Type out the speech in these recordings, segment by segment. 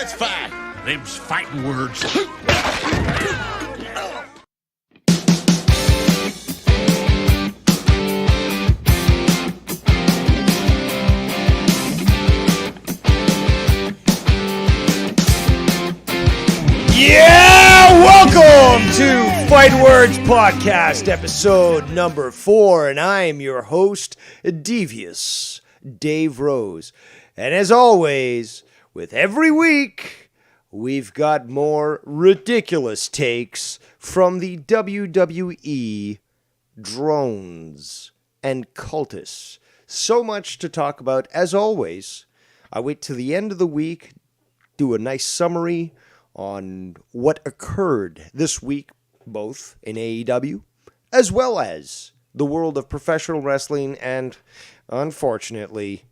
Let's fight. Them's fighting words. Yeah, welcome to Fightin Words Podcast, episode number 4, and I am your host, Devious Dave Rose. And as always, with every week, we've got more ridiculous takes from the WWE drones and cultists. So much to talk about. As always, I wait till the end of the week, do a nice summary on what occurred this week, both in AEW as well as the world of professional wrestling and, unfortunately,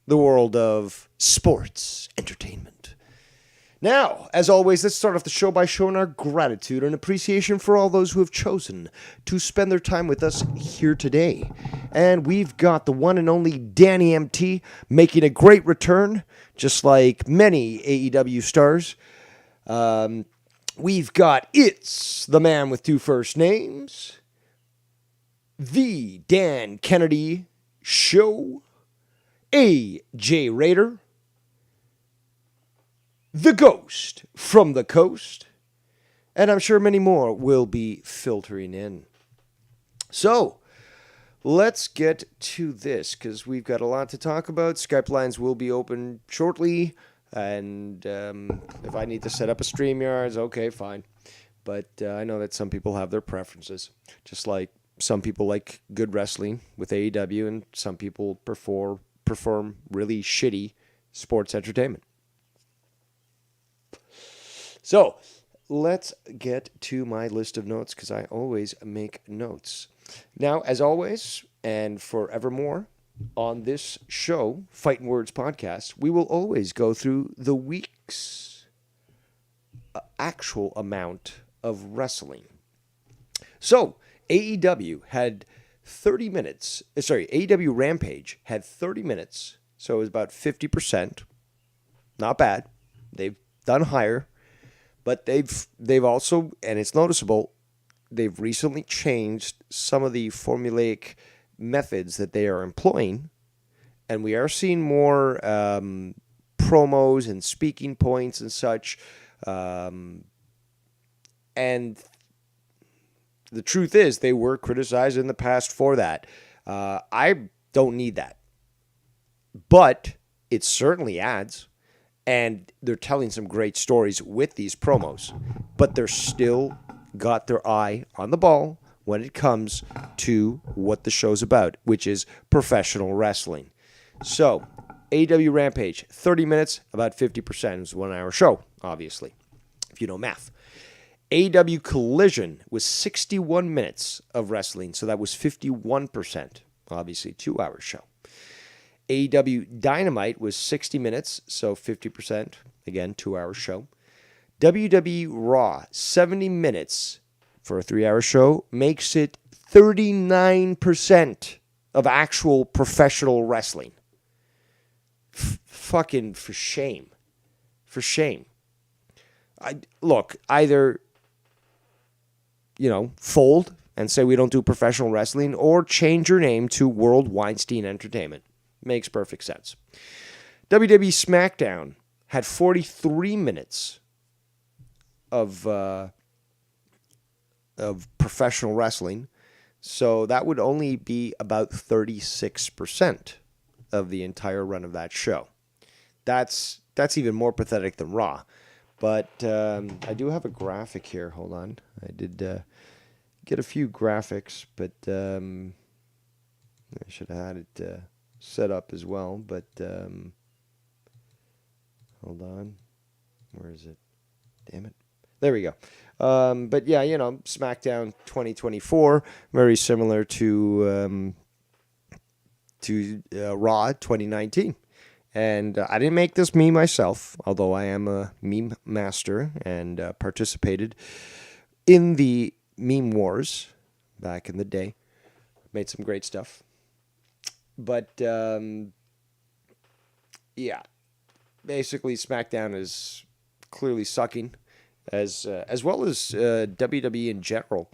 the world of sports entertainment. Now, as always, let's start off the show by showing our gratitude and appreciation for all those who have chosen to spend their time with us here today. And we've got the one and only Danny MT making a great return, just like many AEW stars. We've got It's the Man with Two First Names, The Dan Kennedy Show, AJ Raider, The Ghost from the Coast, and I'm sure many more will be filtering in. So, let's get to this, because we've got a lot to talk about. Skype lines will be open shortly. And if I need to set up a StreamYard, okay, fine. But I know that some people have their preferences. Just like some people like good wrestling with AEW, and some people perform really shitty sports entertainment. So, let's get to my list of notes, because I always make notes. Now, as always, and forevermore, on this show, Fightin Words Podcast, we will always go through the week's actual amount of wrestling. So, AEW had 30 minutes. AEW Rampage had 30 minutes, so it was about 50%. Not bad. They've done higher, but they've also, and it's noticeable, they've recently changed some of the formulaic methods that they are employing, and we are seeing more promos and speaking points and such, and the truth is they were criticized in the past for that. I don't need that, but it certainly adds, and they're telling some great stories with these promos, but they're still got their eye on the ball when it comes to what the show's about, which is professional wrestling. So, AEW Rampage, 30 minutes, about 50%. It was a 1 hour show, obviously, if you know math. AEW Collision was 61 minutes of wrestling, so that was 51%, obviously, 2 hour show. AEW Dynamite was 60 minutes, so 50%, again, 2 hour show. WWE Raw, 70 minutes, for a 3 hour show, makes it 39% of actual professional wrestling. Fucking for shame. For shame. Look, either, fold and say we don't do professional wrestling, or change your name to World Weinstein Entertainment. Makes perfect sense. WWE SmackDown had 43 minutes of professional wrestling, so that would only be about 36% of the entire run of that show. That's even more pathetic than Raw. But I do have a graphic here. Hold on. I did get a few graphics, but I should have had it set up as well. But hold on. Where is it? Damn it. There we go. But yeah, SmackDown 2024, very similar to Raw 2019. And I didn't make this meme myself, although I am a meme master and participated in the meme wars back in the day. Made some great stuff. But, yeah, basically SmackDown is clearly sucking, as well as WWE in general.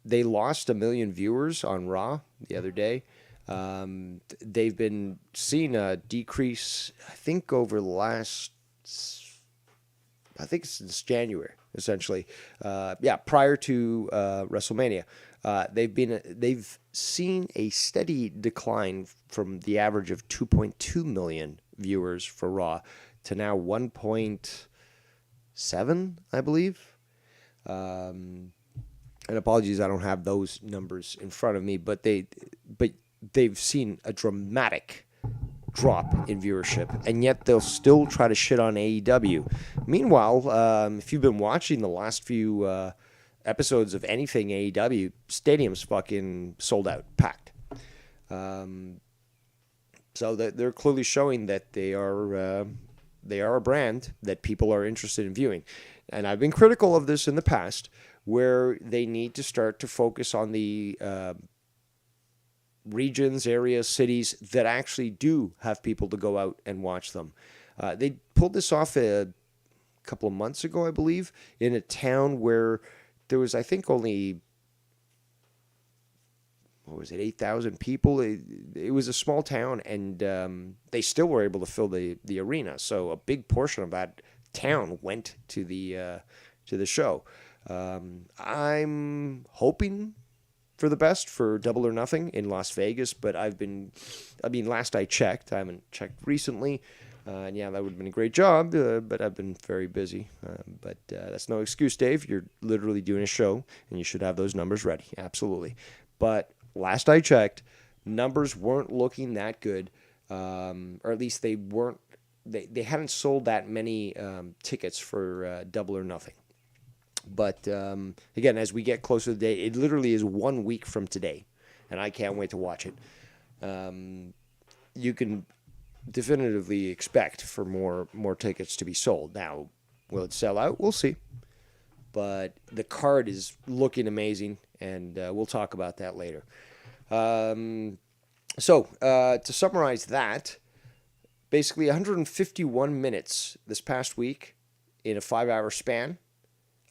They lost 1 million viewers on Raw the other day. They've been seeing a decrease, I think, over the last, since January, essentially. Prior to WrestleMania, they've seen a steady decline from the average of 2.2 million viewers for Raw to now 1.7, I believe. And apologies, I don't have those numbers in front of me, but they've seen a dramatic drop in viewership, and yet they'll still try to shit on AEW. Meanwhile, if you've been watching the last few episodes of anything AEW, stadium's fucking sold out, packed. So they're clearly showing that they are a brand that people are interested in viewing. And I've been critical of this in the past, where they need to start to focus on the regions, areas, cities that actually do have people to go out and watch them. They pulled this off a couple of months ago, I believe, in a town where there was, I think, only, 8,000 people. It was a small town, and they still were able to fill the arena. So a big portion of that town went to the show. I'm hoping for the best for Double or Nothing in Las Vegas, but last I checked, I haven't checked recently, and yeah, that would have been a great job, but I've been very busy. But that's no excuse, Dave. You're literally doing a show, and you should have those numbers ready. Absolutely. But last I checked, numbers weren't looking that good, or at least they weren't. They hadn't sold that many tickets for Double or Nothing. But again, as we get closer to the day, it literally is 1 week from today, and I can't wait to watch it. You can definitively expect for more tickets to be sold. Now, will it sell out? We'll see. But the card is looking amazing, and we'll talk about that later. To summarize that, basically 151 minutes this past week in a 5-hour span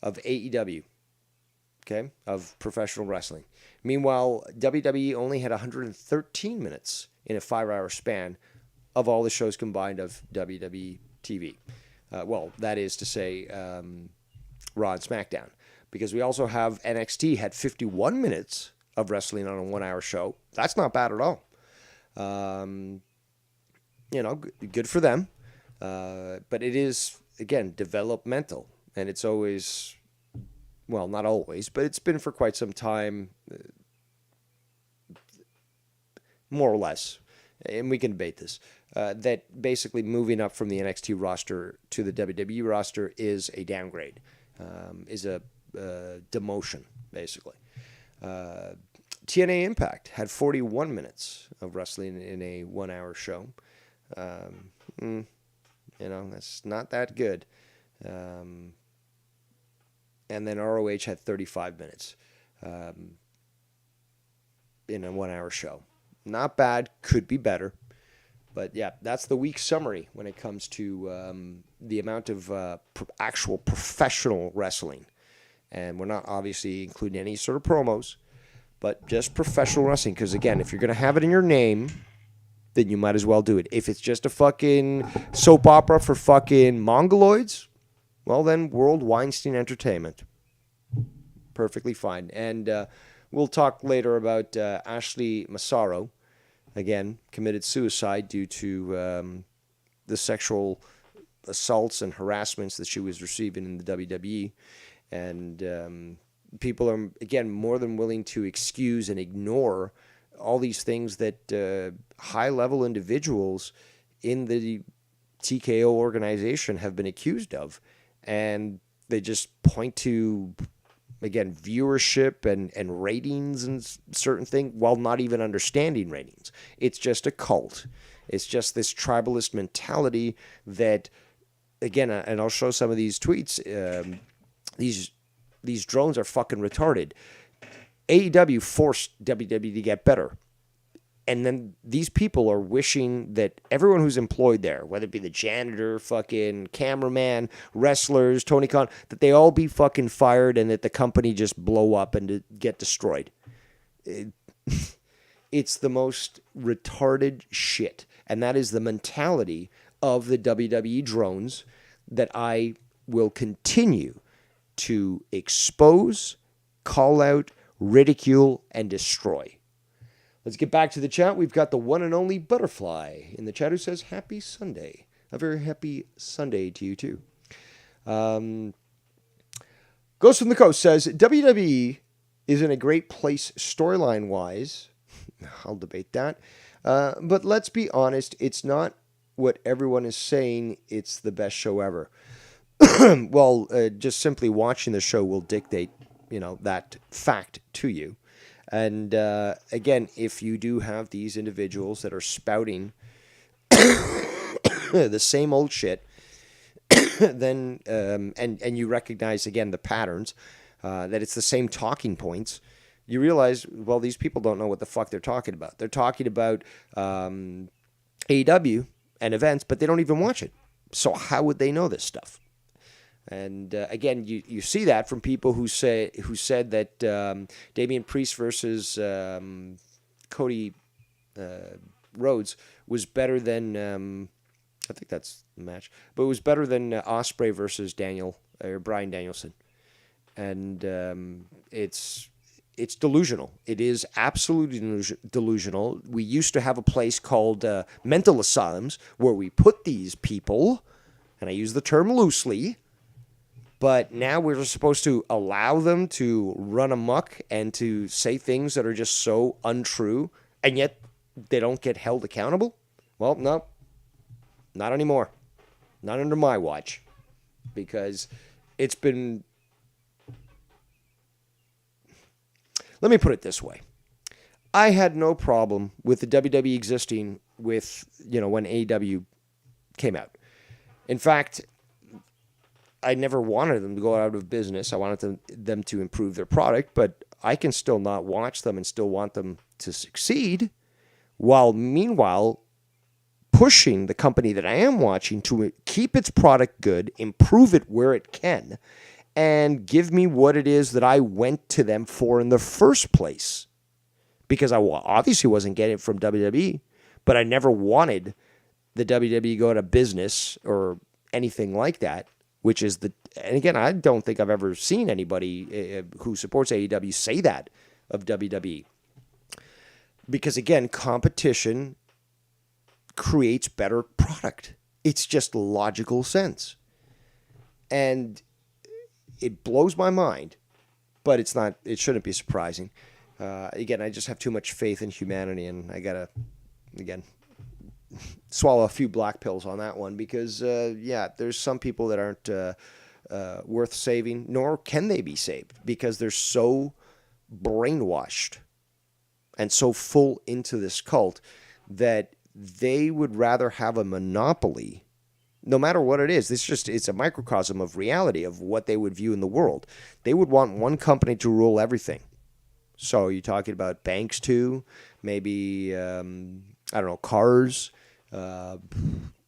of AEW, okay, of professional wrestling. Meanwhile, WWE only had 113 minutes in a 5-hour span of all the shows combined of WWE TV. That is to say, Raw and SmackDown. Because we also have NXT had 51 minutes of wrestling on a 1-hour show. That's not bad at all. Good for them. But it is, again, developmental. And it's always, well, not always, but it's been for quite some time, more or less, and we can debate this, that basically moving up from the NXT roster to the WWE roster is a downgrade, is a demotion, basically. TNA Impact had 41 minutes of wrestling in a 1-hour show. That's not that good. And then ROH had 35 minutes in a 1-hour show. Not bad, could be better. But yeah, that's the week's summary when it comes to the amount of actual professional wrestling. And we're not obviously including any sort of promos, but just professional wrestling. Because again, if you're going to have it in your name, then you might as well do it. If it's just a fucking soap opera for fucking mongoloids, well, then World Weinstein Entertainment. Perfectly fine. And we'll talk later about Ashley Massaro. Again, committed suicide due to the sexual assaults and harassments that she was receiving in the WWE. And people are, again, more than willing to excuse and ignore all these things that high-level individuals in the TKO organization have been accused of. And they just point to, again, viewership and ratings and certain things while not even understanding ratings. It's just a cult. It's just this tribalist mentality that, again, and I'll show some of these tweets, these drones are fucking retarded. AEW forced WWE to get better. And then these people are wishing that everyone who's employed there, whether it be the janitor, fucking cameraman, wrestlers, Tony Khan, that they all be fucking fired and that the company just blow up and get destroyed. It's the most retarded shit. And that is the mentality of the WWE drones that I will continue to expose, call out, ridicule, and destroy. Let's get back to the chat. We've got the one and only Butterfly in the chat who says, Happy Sunday. A very happy Sunday to you, too. Ghost from the Coast says, WWE is in a great place storyline-wise. I'll debate that. But let's be honest, it's not what everyone is saying it's the best show ever. Well, just simply watching the show will dictate, that fact to you. And again, if you do have these individuals that are spouting the same old shit, then and you recognize again the patterns, that it's the same talking points, you realize, well, these people don't know what the fuck they're talking about. They're talking about AEW and events, but they don't even watch it. So how would they know this stuff? And again, you see that from people who said that Damian Priest versus Cody Rhodes was better than I think that's the match, but it was better than Ospreay versus Bryan Danielson, and it's delusional. It is absolutely delusional. We used to have a place called mental asylums where we put these people, and I use the term loosely. But now we're supposed to allow them to run amok and to say things that are just so untrue, and yet they don't get held accountable? Well, no, not anymore. Not under my watch. Because it's been... Let me put it this way. I had no problem with the WWE existing with, when AEW came out. In fact, I never wanted them to go out of business. I wanted them to improve their product, but I can still not watch them and still want them to succeed, while meanwhile pushing the company that I am watching to keep its product good, improve it where it can, and give me what it is that I went to them for in the first place. Because I obviously wasn't getting it from WWE, but I never wanted the WWE to go out of business or anything like that. Which is and again, I don't think I've ever seen anybody who supports AEW say that of WWE. Because again, competition creates better product. It's just logical sense. And it blows my mind, but it shouldn't be surprising. Again, I just have too much faith in humanity, and I gotta, again, swallow a few black pills on that one because, there's some people that aren't worth saving, nor can they be saved because they're so brainwashed and so full into this cult that they would rather have a monopoly, no matter what it is. It's a microcosm of reality of what they would view in the world. They would want one company to rule everything. So you're talking about banks too, maybe, cars,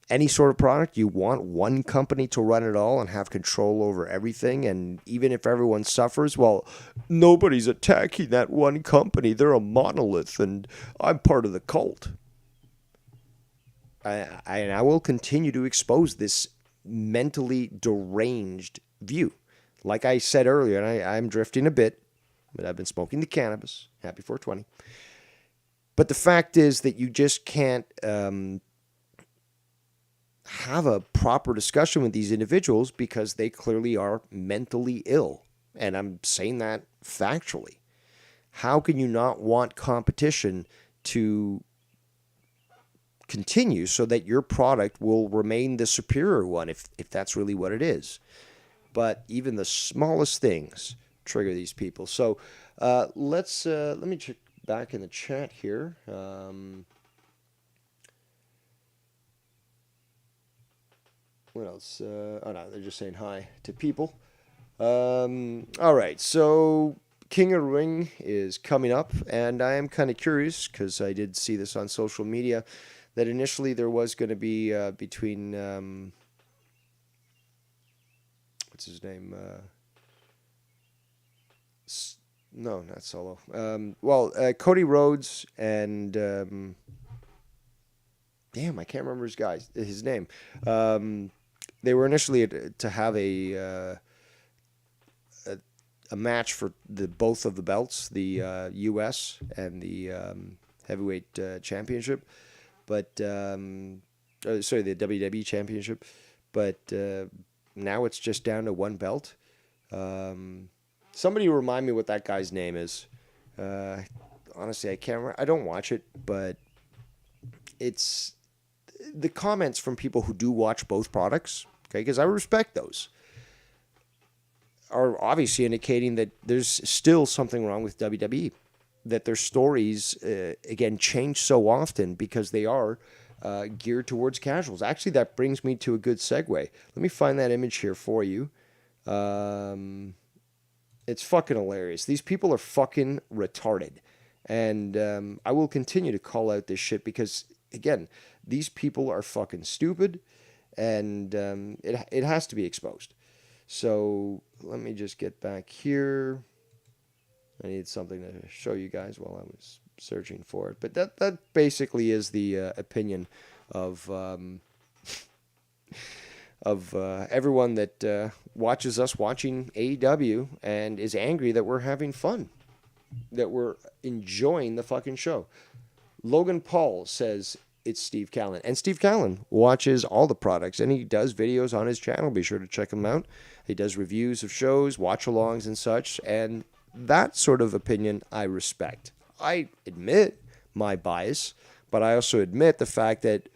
any sort of product. You want one company to run it all and have control over everything. And even if everyone suffers, well, nobody's attacking that one company. They're a monolith and I'm part of the cult. I will continue to expose this mentally deranged view. Like I said earlier, and I'm drifting a bit, but I've been smoking the cannabis. Happy 420. But the fact is that you just can't have a proper discussion with these individuals because they clearly are mentally ill. And I'm saying that factually. How can you not want competition to continue so that your product will remain the superior one if that's really what it is? But even the smallest things trigger these people. So let me check back in the chat here. What else? Oh no, they're just saying hi to people. All right, so King of the Ring is coming up, and I am kind of curious because I did see this on social media that initially there was going to be between what's his name? No, not Solo. Cody Rhodes and damn, I can't remember his name. They were initially to have a match for both of the belts, the U.S. and the heavyweight championship, but the WWE championship. But now it's just down to one belt. Somebody remind me what that guy's name is. Honestly, I can't remember. I don't watch it, but it's the comments from people who do watch both products, okay, because I respect those, are obviously indicating that there's still something wrong with WWE, that their stories, again, change so often because they are geared towards casuals. Actually, that brings me to a good segue. Let me find that image here for you. It's fucking hilarious. These people are fucking retarded. And I will continue to call out this shit because, again, these people are fucking stupid, and it has to be exposed. So let me just get back here. I need something to show you guys while I was searching for it. But that basically is the opinion of everyone that watches us watching AEW and is angry that we're having fun, that we're enjoying the fucking show. Logan Paul says it's Steve Callan. And Steve Callan watches all the products, and he does videos on his channel. Be sure to check him out. He does reviews of shows, watch-alongs and such, and that sort of opinion I respect. I admit my bias, but I also admit the fact that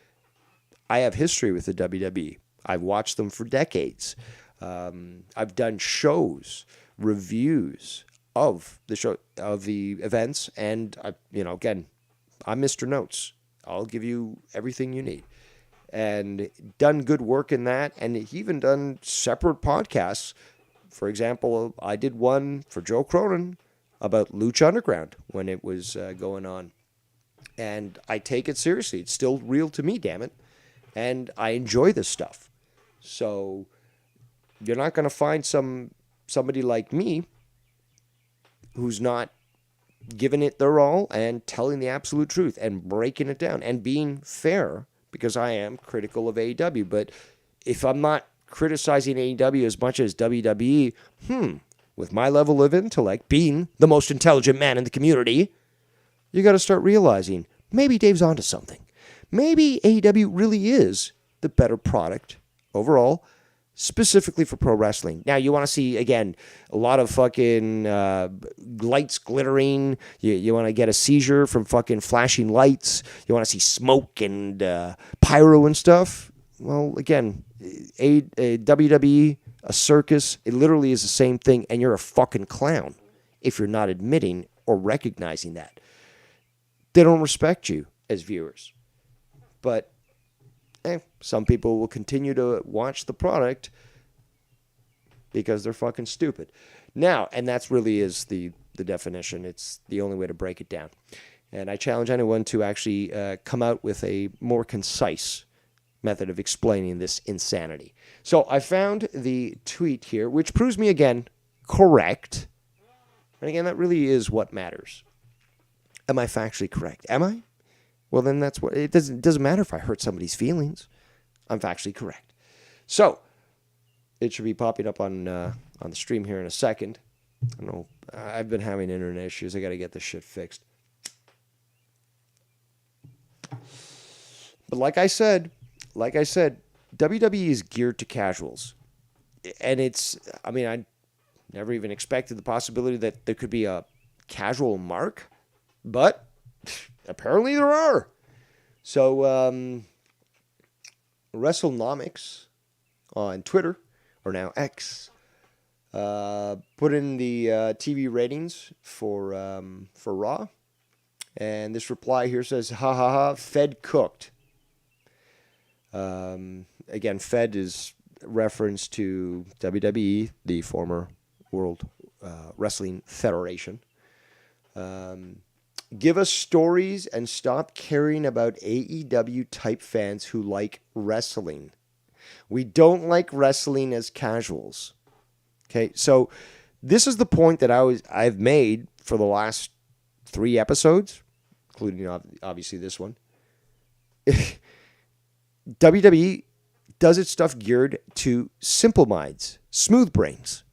I have history with the WWE. I've watched them for decades. I've done shows, reviews of the show, of the events, and again, I'm Mr. Notes. I'll give you everything you need, and done good work in that, and even done separate podcasts. For example, I did one for Joe Cronin about Lucha Underground when it was going on, and I take it seriously. It's still real to me, damn it, and I enjoy this stuff. So you're not going to find somebody like me who's not giving it their all and telling the absolute truth and breaking it down and being fair, because I am critical of AEW. But if I'm not criticizing AEW as much as WWE, with my level of intellect, being the most intelligent man in the community, you got to start realizing maybe Dave's onto something. Maybe AEW really is the better product overall, specifically for pro wrestling. Now, you want to see, again, a lot of fucking lights glittering. You want to get a seizure from fucking flashing lights. You want to see smoke and pyro and stuff. Well, again, a WWE, a circus, it literally is the same thing, and you're a fucking clown if you're not admitting or recognizing that. They don't respect you as viewers. But some people will continue to watch the product because they're fucking stupid. Now, and that's really is the definition. It's the only way to break it down. And I challenge anyone to actually come out with a more concise method of explaining this insanity. So I found the tweet here, which proves me again correct. And again, that really is what matters. Am I factually correct? Am I? Well, then that's what it doesn't matter if I hurt somebody's feelings. I'm factually correct. So it should be popping up on the stream here in a second. I don't know. I've been having internet issues. I got to get this shit fixed. But like I said, WWE is geared to casuals. And I never even expected the possibility that there could be a casual mark, but apparently there are. So, WrestleNomics on Twitter, or now X, put in the TV ratings for Raw. And this reply here says, ha ha ha, Fed cooked. Again, Fed is reference to WWE, the former World Wrestling Federation. Give us stories and stop caring about AEW type fans who like wrestling. We don't like wrestling as casuals. Okay, so this is the point that I've made for the last 3 episodes, including obviously this one. WWE does its stuff geared to simple minds, smooth brains.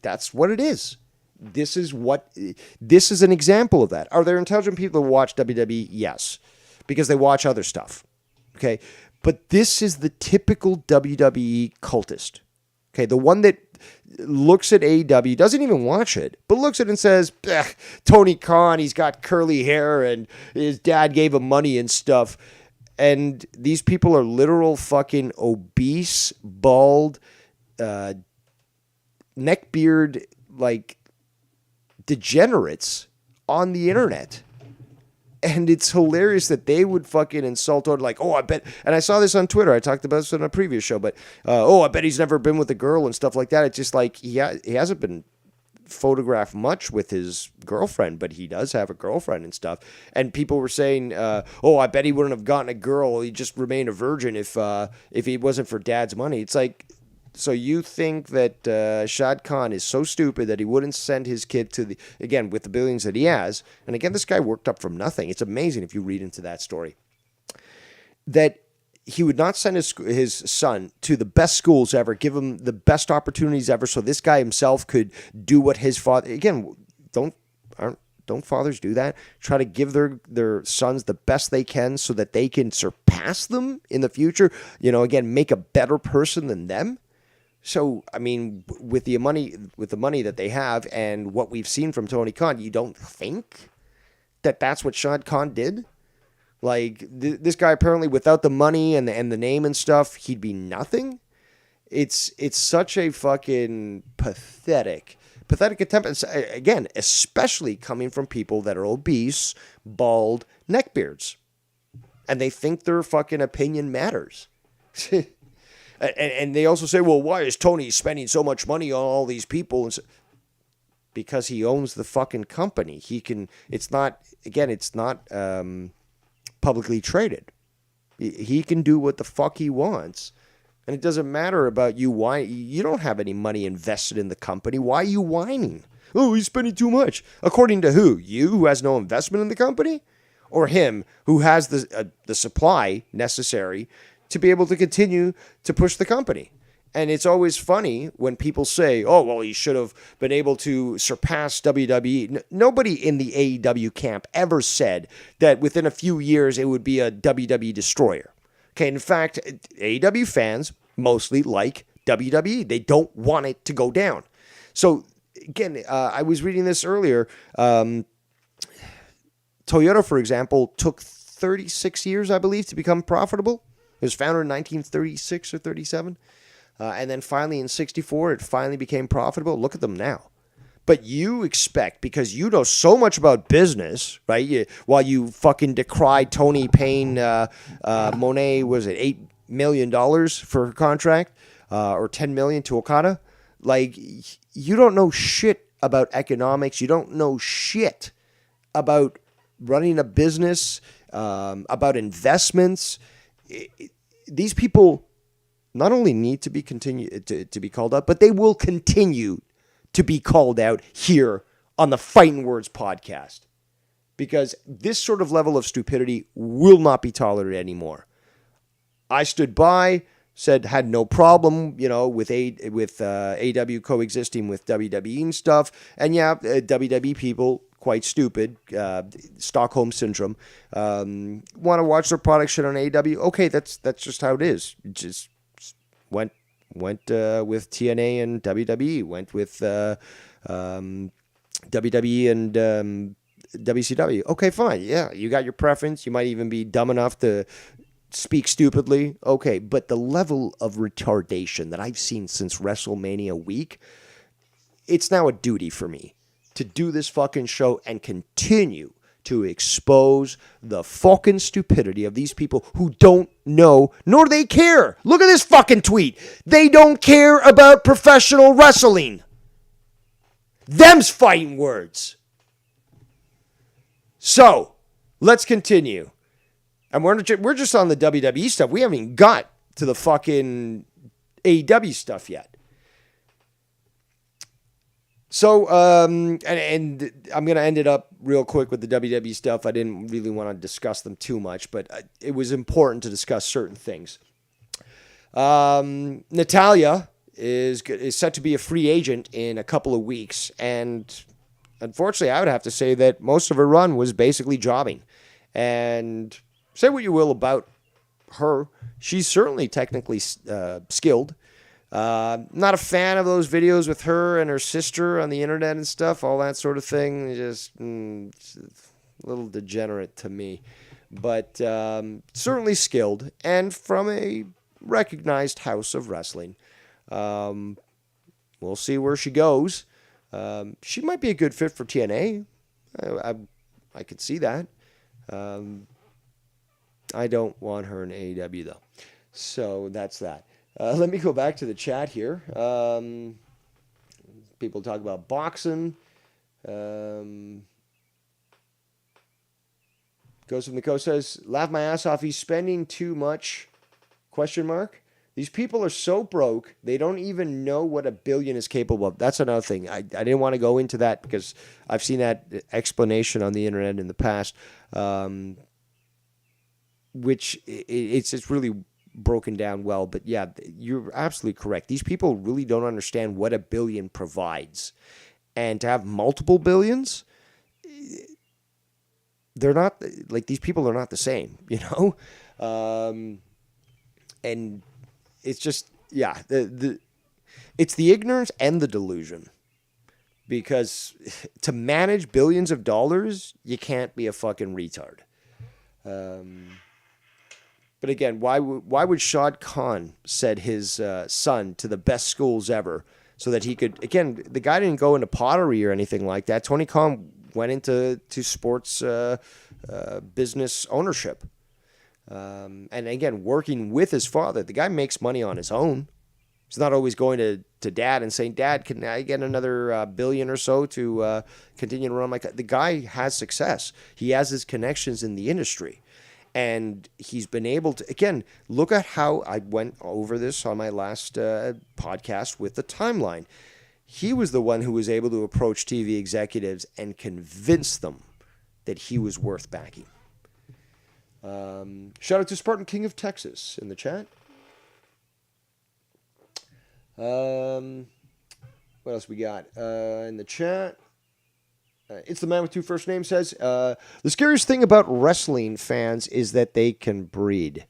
That's what it is. This is an example of that. Are there intelligent people who watch WWE? Yes, because they watch other stuff. Okay, but this is the typical WWE cultist. Okay, the one that looks at AEW, doesn't even watch it, but looks at it and says, Tony Khan, he's got curly hair and his dad gave him money and stuff. And these people are literal fucking obese, bald, neckbeard, like, degenerates on the internet. And it's hilarious that they would fucking insult or like, oh, I bet, and I saw this on Twitter. I talked about this in a previous show, but, I bet he's never been with a girl and stuff like that. It's just like, he hasn't been photographed much with his girlfriend, but he does have a girlfriend and stuff. And people were saying, I bet he wouldn't have gotten a girl. He just remained a virgin if he wasn't for dad's money. It's like, so you think that Shad Khan is so stupid that he wouldn't send his kid to again, with the billions that he has, and again, this guy worked up from nothing. It's amazing if you read into that story, that he would not send his son to the best schools ever, give him the best opportunities ever, so this guy himself could do what his father, again, don't fathers do that? Try to give their sons the best they can so that they can surpass them in the future, again, make a better person than them. So, I mean, with the money that they have and what we've seen from Tony Khan, you don't think that that's what Shad Khan did? Like, this guy apparently, without the money and the name and stuff, he'd be nothing. It's such a fucking pathetic attempt. Again, especially coming from people that are obese, bald, neckbeards. And they think their fucking opinion matters. And they also say, well, why is Tony spending so much money on all these people? And so, because he owns the fucking company. It's not publicly traded. He can do what the fuck he wants. And it doesn't matter about you. Why? You don't have any money invested in the company. Why are you whining? Oh, he's spending too much. According to who? You, who has no investment in the company? Or him, who has the supply necessary to be able to continue to push the company? And it's always funny when people say, oh, well, he should have been able to surpass WWE. Nobody in the AEW camp ever said that within a few years it would be a WWE destroyer. Okay, in fact, AEW fans mostly like WWE. They don't want it to go down. So, again, I was reading this earlier. Toyota, for example, took 36 years, I believe, to become profitable. It was founded in 1936 or 37. And then finally in 64, it finally became profitable. Look at them now. But you expect, because you know so much about business, right? While you fucking decry Tony paying Monet, was it $8 million for her contract? Or $10 million to Okada? Like, you don't know shit about economics. You don't know shit about running a business, about investments. These people not only need to be to be called out, but they will continue to be called out here on the Fightin' Words podcast, because this sort of level of stupidity will not be tolerated anymore. I stood by, had no problem, with AW coexisting with WWE and stuff, and yeah, WWE people, quite stupid, Stockholm syndrome, want to watch their product shit on AW. Okay, that's just how it is. It just went with TNA and WWE, went with WWE and WCW. Okay, fine. Yeah, you got your preference. You might even be dumb enough to speak stupidly. Okay, but the level of retardation that I've seen since WrestleMania week, it's now a duty for me to do this fucking show and continue to expose the fucking stupidity of these people who don't know, nor they care. Look at this fucking tweet. They don't care about professional wrestling. Them's fighting words. So, let's continue. And we're just on the WWE stuff. We haven't even got to the fucking AEW stuff yet. So, and I'm going to end it up real quick with the WWE stuff. I didn't really want to discuss them too much, but it was important to discuss certain things. Natalya is set to be a free agent in a couple of weeks, and unfortunately, I would have to say that most of her run was basically jobbing. And say what you will about her, she's certainly technically skilled. Not a fan of those videos with her and her sister on the internet and stuff, all that sort of thing. Just a little degenerate to me. But certainly skilled, and from a recognized house of wrestling. We'll see where she goes. She might be a good fit for TNA. I could see that. I don't want her in AEW, though. So that's that. Let me go back to the chat here. People talk about boxing. Ghost from the Coast says, laugh my ass off. He's spending too much? ? These people are so broke, they don't even know what $1 billion is capable of. That's another thing. I didn't want to go into that because I've seen that explanation on the internet in the past, which it's really broken down well. But yeah, you're absolutely correct. These people really don't understand what $1 billion provides. And to have multiple billions, they're not, like, these people are not the same, you know? And it's just, yeah, it's the ignorance and the delusion. Because to manage billions of dollars, you can't be a fucking retard. But again, why would Shad Khan send his son to the best schools ever so that he could, again, the guy didn't go into pottery or anything like that. Tony Khan went into sports business ownership. And again, working with his father. The guy makes money on his own. He's not always going to dad and saying, Dad, can I get another $1 billion or so to continue to run my company? The guy has success. He has his connections in the industry. And he's been able to, again, look at how I went over this on my last podcast with the timeline. He was the one who was able to approach TV executives and convince them that he was worth backing. Shout out to Spartan King of Texas in the chat. What else we got in the chat? It's the man with two first names says, the scariest thing about wrestling fans is that they can breed.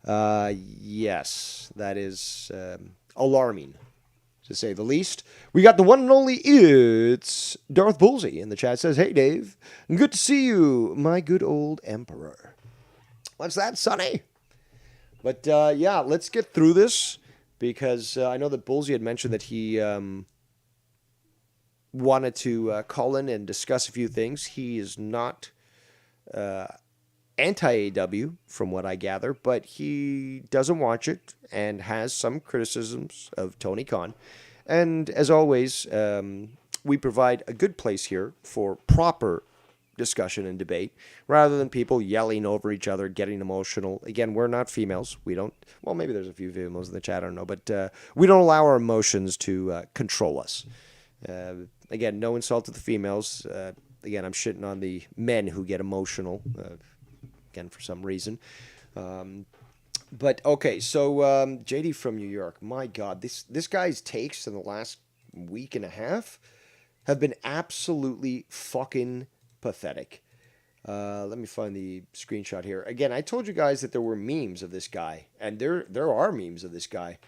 Yes, that is alarming, to say the least. We got the one and only, it's Darth Bullsey in the chat. Says, hey, Dave, good to see you, my good old emperor. What's that, Sonny? But, yeah, let's get through this, because I know that Bullsey had mentioned that he wanted to call in and discuss a few things. He is not anti-AEW, from what I gather, but he doesn't watch it and has some criticisms of Tony Khan. And as always, we provide a good place here for proper discussion and debate, rather than people yelling over each other, getting emotional. Again, we're not females. We don't, well, maybe there's a few females in the chat, I don't know, but we don't allow our emotions to control us. Again, no insult to the females. Again, I'm shitting on the men who get emotional, again, for some reason. But, okay, so JD from New York, my God, this guy's takes in the last week and a half have been absolutely fucking pathetic. Let me find the screenshot here. Again, I told you guys that there were memes of this guy, and there are memes of this guy.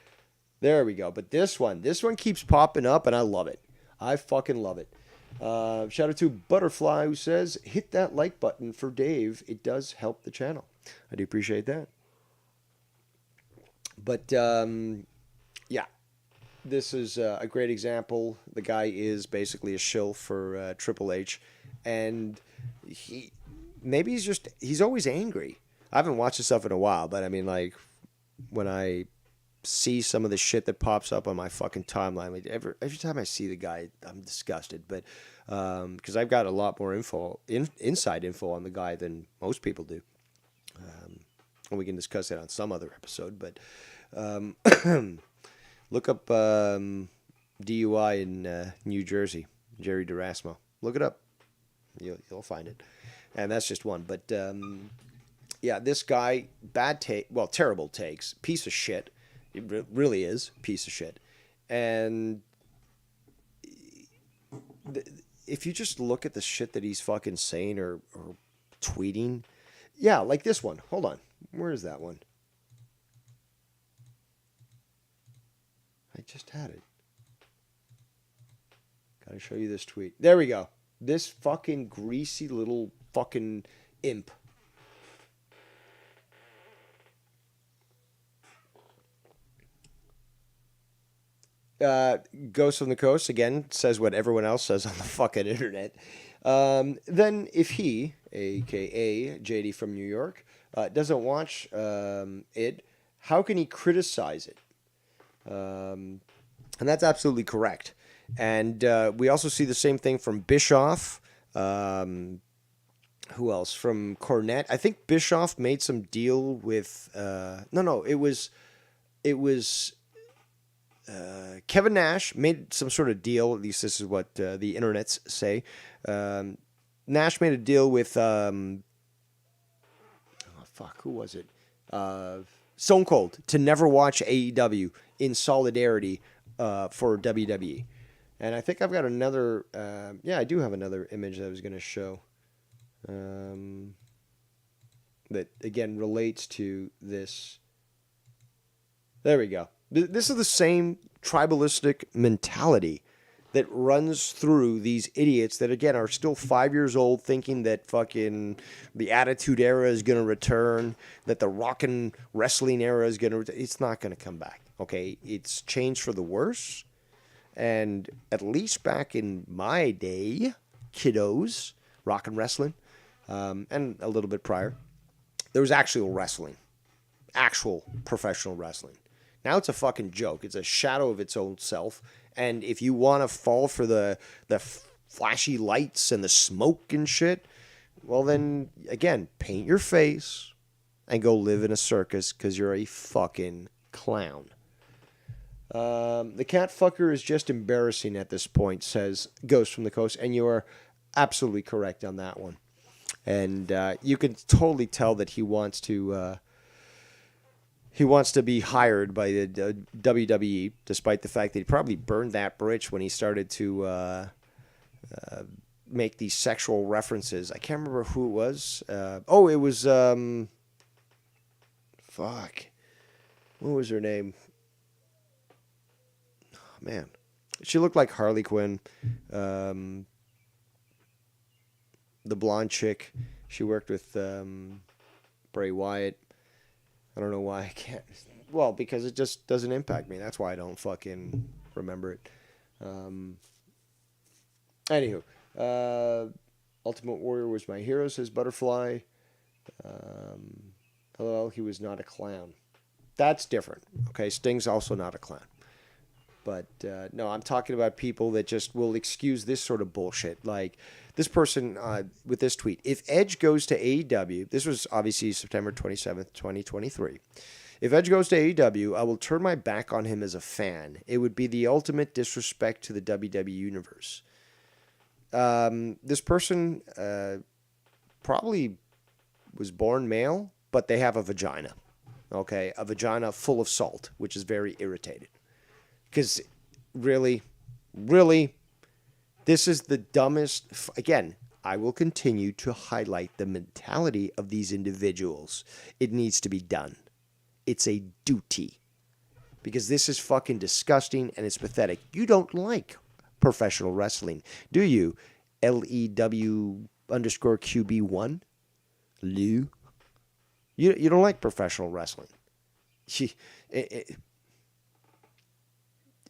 There we go. But this one keeps popping up, and I love it. I fucking love it. Shout out to Butterfly, who says, hit that like button for Dave. It does help the channel. I do appreciate that. But, yeah, this is a great example. The guy is basically a shill for Triple H. And he's always angry. I haven't watched this stuff in a while, but I mean, like, when I see some of the shit that pops up on my fucking timeline. Like every time I see the guy, I'm disgusted. But because I've got a lot more inside info on the guy than most people do. And we can discuss that on some other episode. But look up DUI in New Jersey, Jerry DeRasmo. Look it up. You'll find it. And that's just one. But yeah, this guy, terrible takes, piece of shit. It really is piece of shit. And if you just look at the shit that he's fucking saying or tweeting, yeah, like this one. Hold on. Where is that one? I just had it. Gotta show you this tweet. There we go. This fucking greasy little fucking imp. Ghost from the Coast, again, says what everyone else says on the fucking internet. Then if he, a.k.a. JD from New York, doesn't watch it, how can he criticize it? And that's absolutely correct. And we also see the same thing from Bischoff. Who else? From Cornette. I think Bischoff made some deal with... It was Kevin Nash made some sort of deal. At least this is what the internets say. Nash made a deal with... who was it? Stone Cold to never watch AEW in solidarity for WWE. And I think I've got another... I do have another image that I was going to show. That, again, relates to this. There we go. This is the same tribalistic mentality that runs through these idiots that, again, are still 5 years old thinking that fucking the Attitude Era is going to return, that the Rockin' Wrestling Era is going to return. It's not going to come back, okay? It's changed for the worse. And at least back in my day, kiddos, rock and wrestling, and a little bit prior, there was actual wrestling, actual professional wrestling. Now it's a fucking joke. It's a shadow of its own self. And if you want to fall for the flashy lights and the smoke and shit, well then, again, paint your face and go live in a circus because you're a fucking clown. The cat fucker is just embarrassing at this point, says Ghost from the Coast, and you are absolutely correct on that one. And you can totally tell that he wants to be hired by the WWE, despite the fact that he probably burned that bridge when he started to make these sexual references. I can't remember who it was. It was what was her name? Man, she looked like Harley Quinn. The blonde chick. She worked with Bray Wyatt. I don't know why I can't. Well, because it just doesn't impact me. That's why I don't fucking remember it. Anywho, Ultimate Warrior was my hero, says Butterfly. LOL, he was not a clown. That's different. Okay, Sting's also not a clown. But no, I'm talking about people that just will excuse this sort of bullshit. Like this person with this tweet. If Edge goes to AEW, this was obviously September 27th, 2023. If Edge goes to AEW, I will turn my back on him as a fan. It would be the ultimate disrespect to the WWE universe. This person probably was born male, but they have a vagina. Okay, a vagina full of salt, which is very irritated. Because really, this is the dumbest... Again, I will continue to highlight the mentality of these individuals. It needs to be done. It's a duty. Because this is fucking disgusting and it's pathetic. You don't like professional wrestling, do you? LEW_QB1? Lou? You don't like professional wrestling.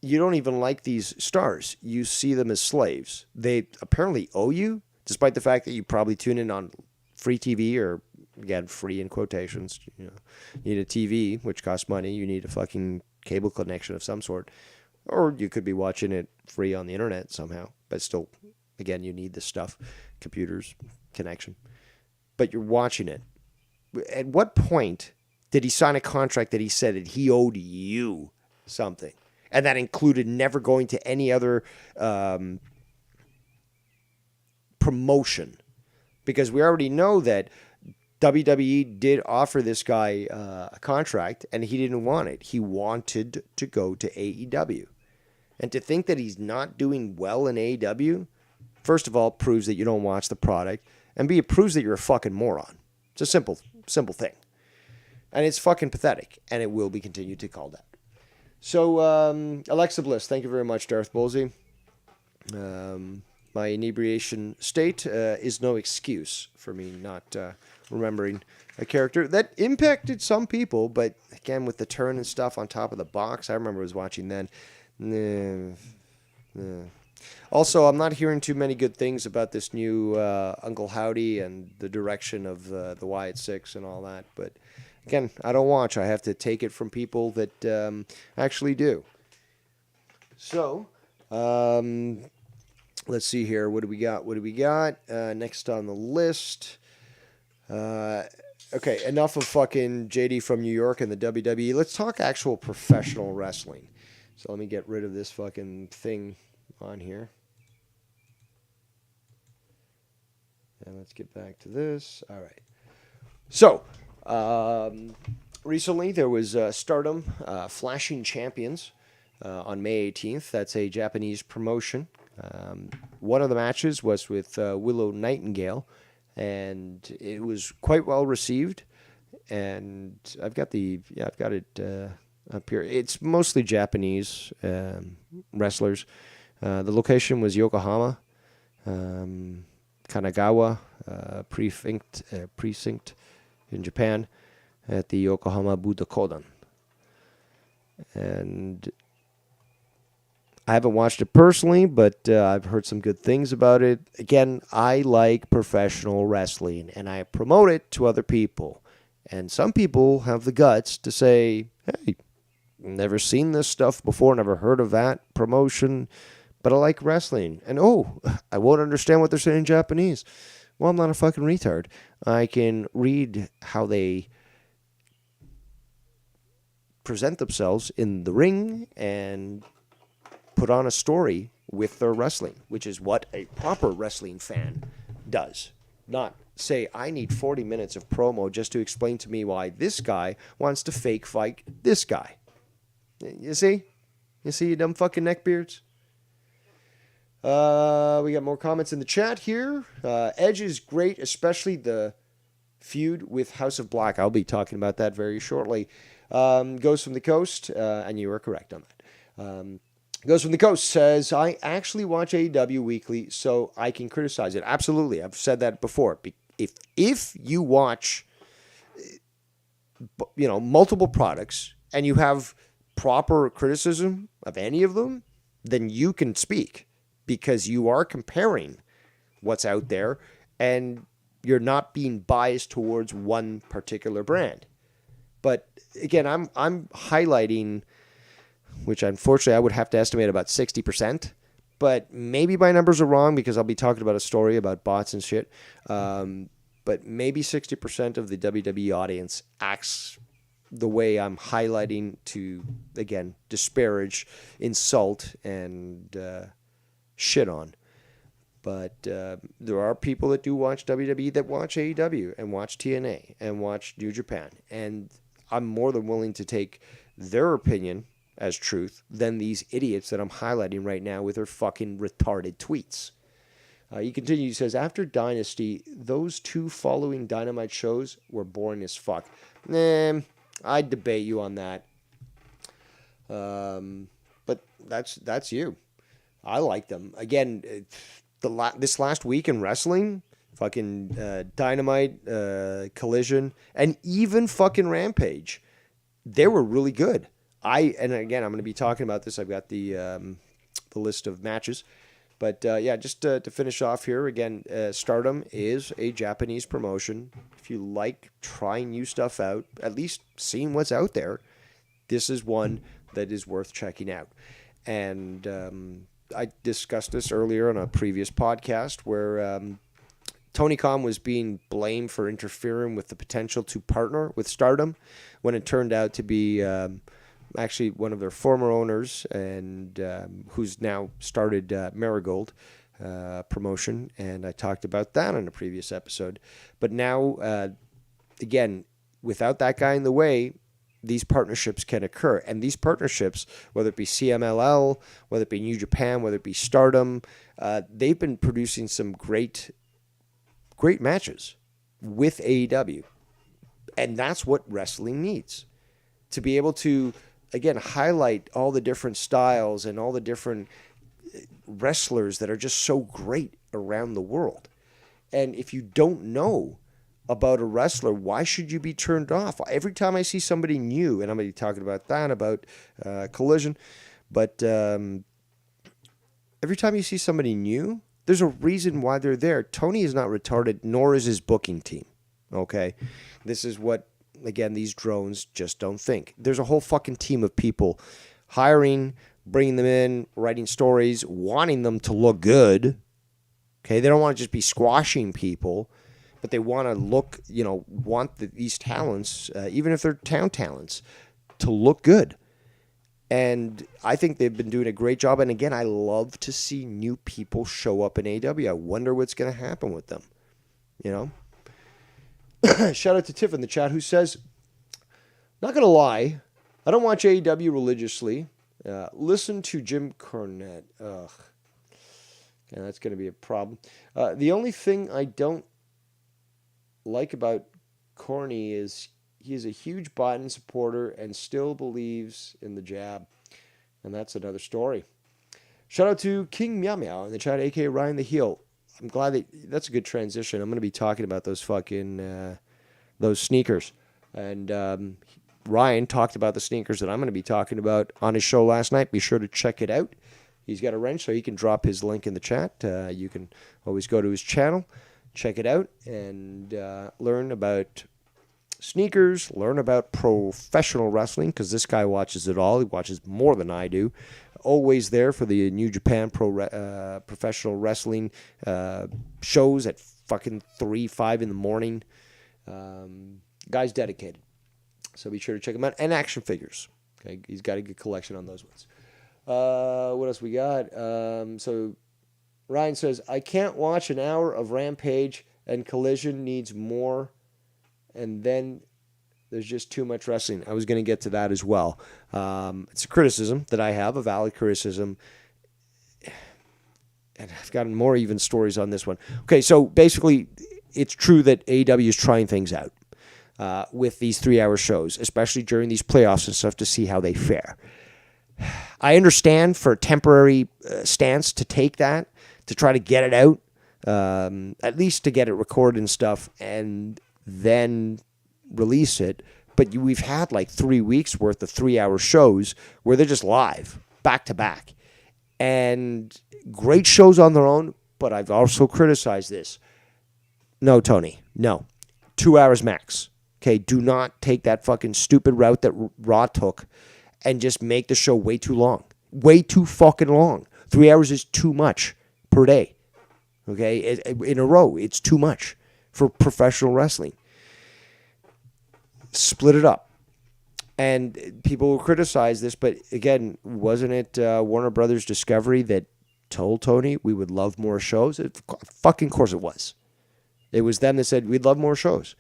You don't even like these stars. You see them as slaves. They apparently owe you, despite the fact that you probably tune in on free TV or, again, free in quotations. You know, you need a TV, which costs money. You need a fucking cable connection of some sort. Or you could be watching it free on the internet somehow. But still, again, you need this stuff. Computers, connection. But you're watching it. At what point did he sign a contract that he said that he owed you something? And that included never going to any other promotion. Because we already know that WWE did offer this guy a contract, and he didn't want it. He wanted to go to AEW. And to think that he's not doing well in AEW, first of all, proves that you don't watch the product, and B, it proves that you're a fucking moron. It's a simple thing. And it's fucking pathetic, and it will be continued to call that. So, Alexa Bliss, thank you very much, Darth Bolsey. My inebriation state is no excuse for me not remembering a character that impacted some people, but again, with the turn and stuff on top of the box, I remember I was watching then. Also, I'm not hearing too many good things about this new Uncle Howdy and the direction of the Wyatt Six and all that. But again, I don't watch. I have to take it from people that actually do. So, let's see here. What do we got? Next on the list. Okay, enough of fucking JD from New York and the WWE. Let's talk actual professional wrestling. So let me get rid of this fucking thing on here. And let's get back to this. All right. So, recently there was Stardom Flashing Champions on May 18th. That's a Japanese promotion. One of the matches was with Willow Nightingale, and it was quite well received. And I've got it up here. It's mostly Japanese wrestlers. The location was Yokohama, Kanagawa precinct in Japan at the Yokohama Budokan. And I haven't watched it personally, but I've heard some good things about it. Again, I like professional wrestling, and I promote it to other people. And some people have the guts to say, hey, never seen this stuff before, never heard of that promotion, but I like wrestling. And I won't understand what they're saying in Japanese. Well, I'm not a fucking retard. I can read how they present themselves in the ring and put on a story with their wrestling, which is what a proper wrestling fan does. Not say, I need 40 minutes of promo just to explain to me why this guy wants to fake fight this guy. You see? You see, you dumb fucking neckbeards? We got more comments in the chat here. Edge is great, especially the feud with House of Black. I'll be talking about that very shortly. Goes from the Coast, and you are correct on that. Goes from the Coast says, I actually watch AEW weekly, so I can criticize it. Absolutely. I've said that before. If you watch, multiple products and you have proper criticism of any of them, then you can speak because you are comparing what's out there and you're not being biased towards one particular brand. But again, I'm highlighting, which unfortunately I would have to estimate about 60%, but maybe my numbers are wrong because I'll be talking about a story about bots and shit. But maybe 60% of the WWE audience acts the way I'm highlighting to, again, disparage, insult, and shit on. But there are people that do watch WWE that watch AEW and watch TNA and watch New Japan. And I'm more than willing to take their opinion as truth than these idiots that I'm highlighting right now with their fucking retarded tweets. He continues, he says, after Dynasty, those two following Dynamite shows were boring as fuck. I'd debate you on that. But that's you. I like them. Again, this last week in wrestling, fucking Dynamite, Collision, and even fucking Rampage, they were really good. And again, I'm going to be talking about this. I've got the list of matches. But just to finish off here, again, Stardom is a Japanese promotion. If you like trying new stuff out, at least seeing what's out there, this is one that is worth checking out. And I discussed this earlier on a previous podcast where Tony Khan was being blamed for interfering with the potential to partner with Stardom when it turned out to be actually one of their former owners and who's now started Marigold promotion. And I talked about that in a previous episode. But now, again, without that guy in the way, these partnerships can occur. And these partnerships, whether it be CMLL, whether it be New Japan, whether it be Stardom, they've been producing some great matches with AEW. And that's what wrestling needs. To be able to, again, highlight all the different styles and all the different wrestlers that are just so great around the world. And if you don't know about a wrestler, why should you be turned off? Every time I see somebody new, and I'm going to be talking about that, about Collision, but every time you see somebody new, there's a reason why they're there. Tony is not retarded, nor is his booking team, okay? This is what, again, these drones just don't think. There's a whole fucking team of people hiring, bringing them in, writing stories, wanting them to look good, okay? They don't want to just be squashing people, but they want to look, want these talents, even if they're town talents, to look good. And I think they've been doing a great job. And again, I love to see new people show up in AEW. I wonder what's going to happen with them. Shout out to Tiff in the chat who says, not going to lie, I don't watch AEW religiously. Listen to Jim Cornette. Ugh. Okay, that's going to be a problem. The only thing I don't like about Corny is he is a huge Biden supporter and still believes in the jab. And that's another story. Shout out to King Meow Meow in the chat, a.k.a. Ryan the Heel. I'm glad that's a good transition. I'm going to be talking about those fucking, those sneakers. And Ryan talked about the sneakers that I'm going to be talking about on his show last night. Be sure to check it out. He's got a wrench, so he can drop his link in the chat. You can always go to his channel, check it out, and learn about sneakers, learn about professional wrestling, because this guy watches it all. He watches more than I do. Always there for the New Japan professional wrestling shows at fucking 3, 5 in the morning. Guy's dedicated. So be sure to check him out. And action figures. Okay, he's got a good collection on those ones. What else we got? So Ryan says, I can't watch an hour of Rampage and Collision needs more. And then there's just too much wrestling. I was going to get to that as well. It's a criticism that I have, a valid criticism. And I've gotten more even stories on this one. Okay, so basically, it's true that AEW is trying things out with these 3-hour shows, especially during these playoffs and stuff, to see how they fare. I understand for a temporary stance to take that, to try to get it out, at least to get it recorded and stuff, and then release it. But we've had like 3 weeks worth of 3-hour shows where they're just live, back to back. And great shows on their own, but I've also criticized this. No, Tony, no. 2 hours max. Okay, do not take that fucking stupid route that Raw took and just make the show way too long. Way too fucking long. 3 hours is too much per day. Okay, in a row, it's too much for professional wrestling. Split it up. And people will criticize this, but again, wasn't it Warner Brothers Discovery that told Tony we would love more shows? Fucking course it was. It was them that said we'd love more shows.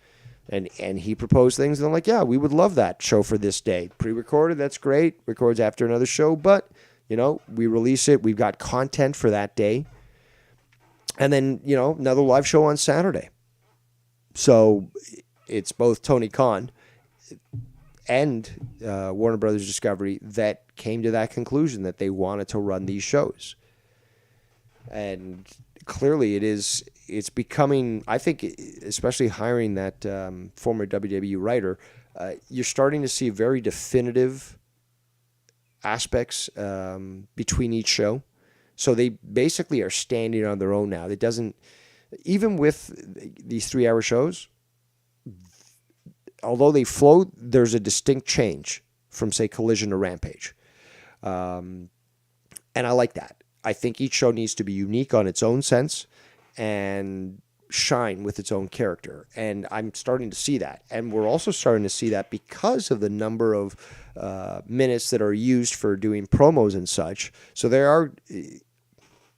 And he proposed things, and I'm like, yeah, we would love that show for this day. Pre-recorded, that's great. Records after another show, but, we release it. We've got content for that day. And then, another live show on Saturday. So it's both Tony Khan and Warner Brothers Discovery that came to that conclusion that they wanted to run these shows. And clearly it's becoming, I think, especially hiring that former WWE writer, you're starting to see very definitive aspects between each show. So they basically are standing on their own now. It doesn't, even with these 3-hour shows, although they flow, there's a distinct change from, say, Collision to Rampage. And I like that. I think each show needs to be unique on its own sense and shine with its own character. And I'm starting to see that. And we're also starting to see that because of the number of minutes that are used for doing promos and such. So there are,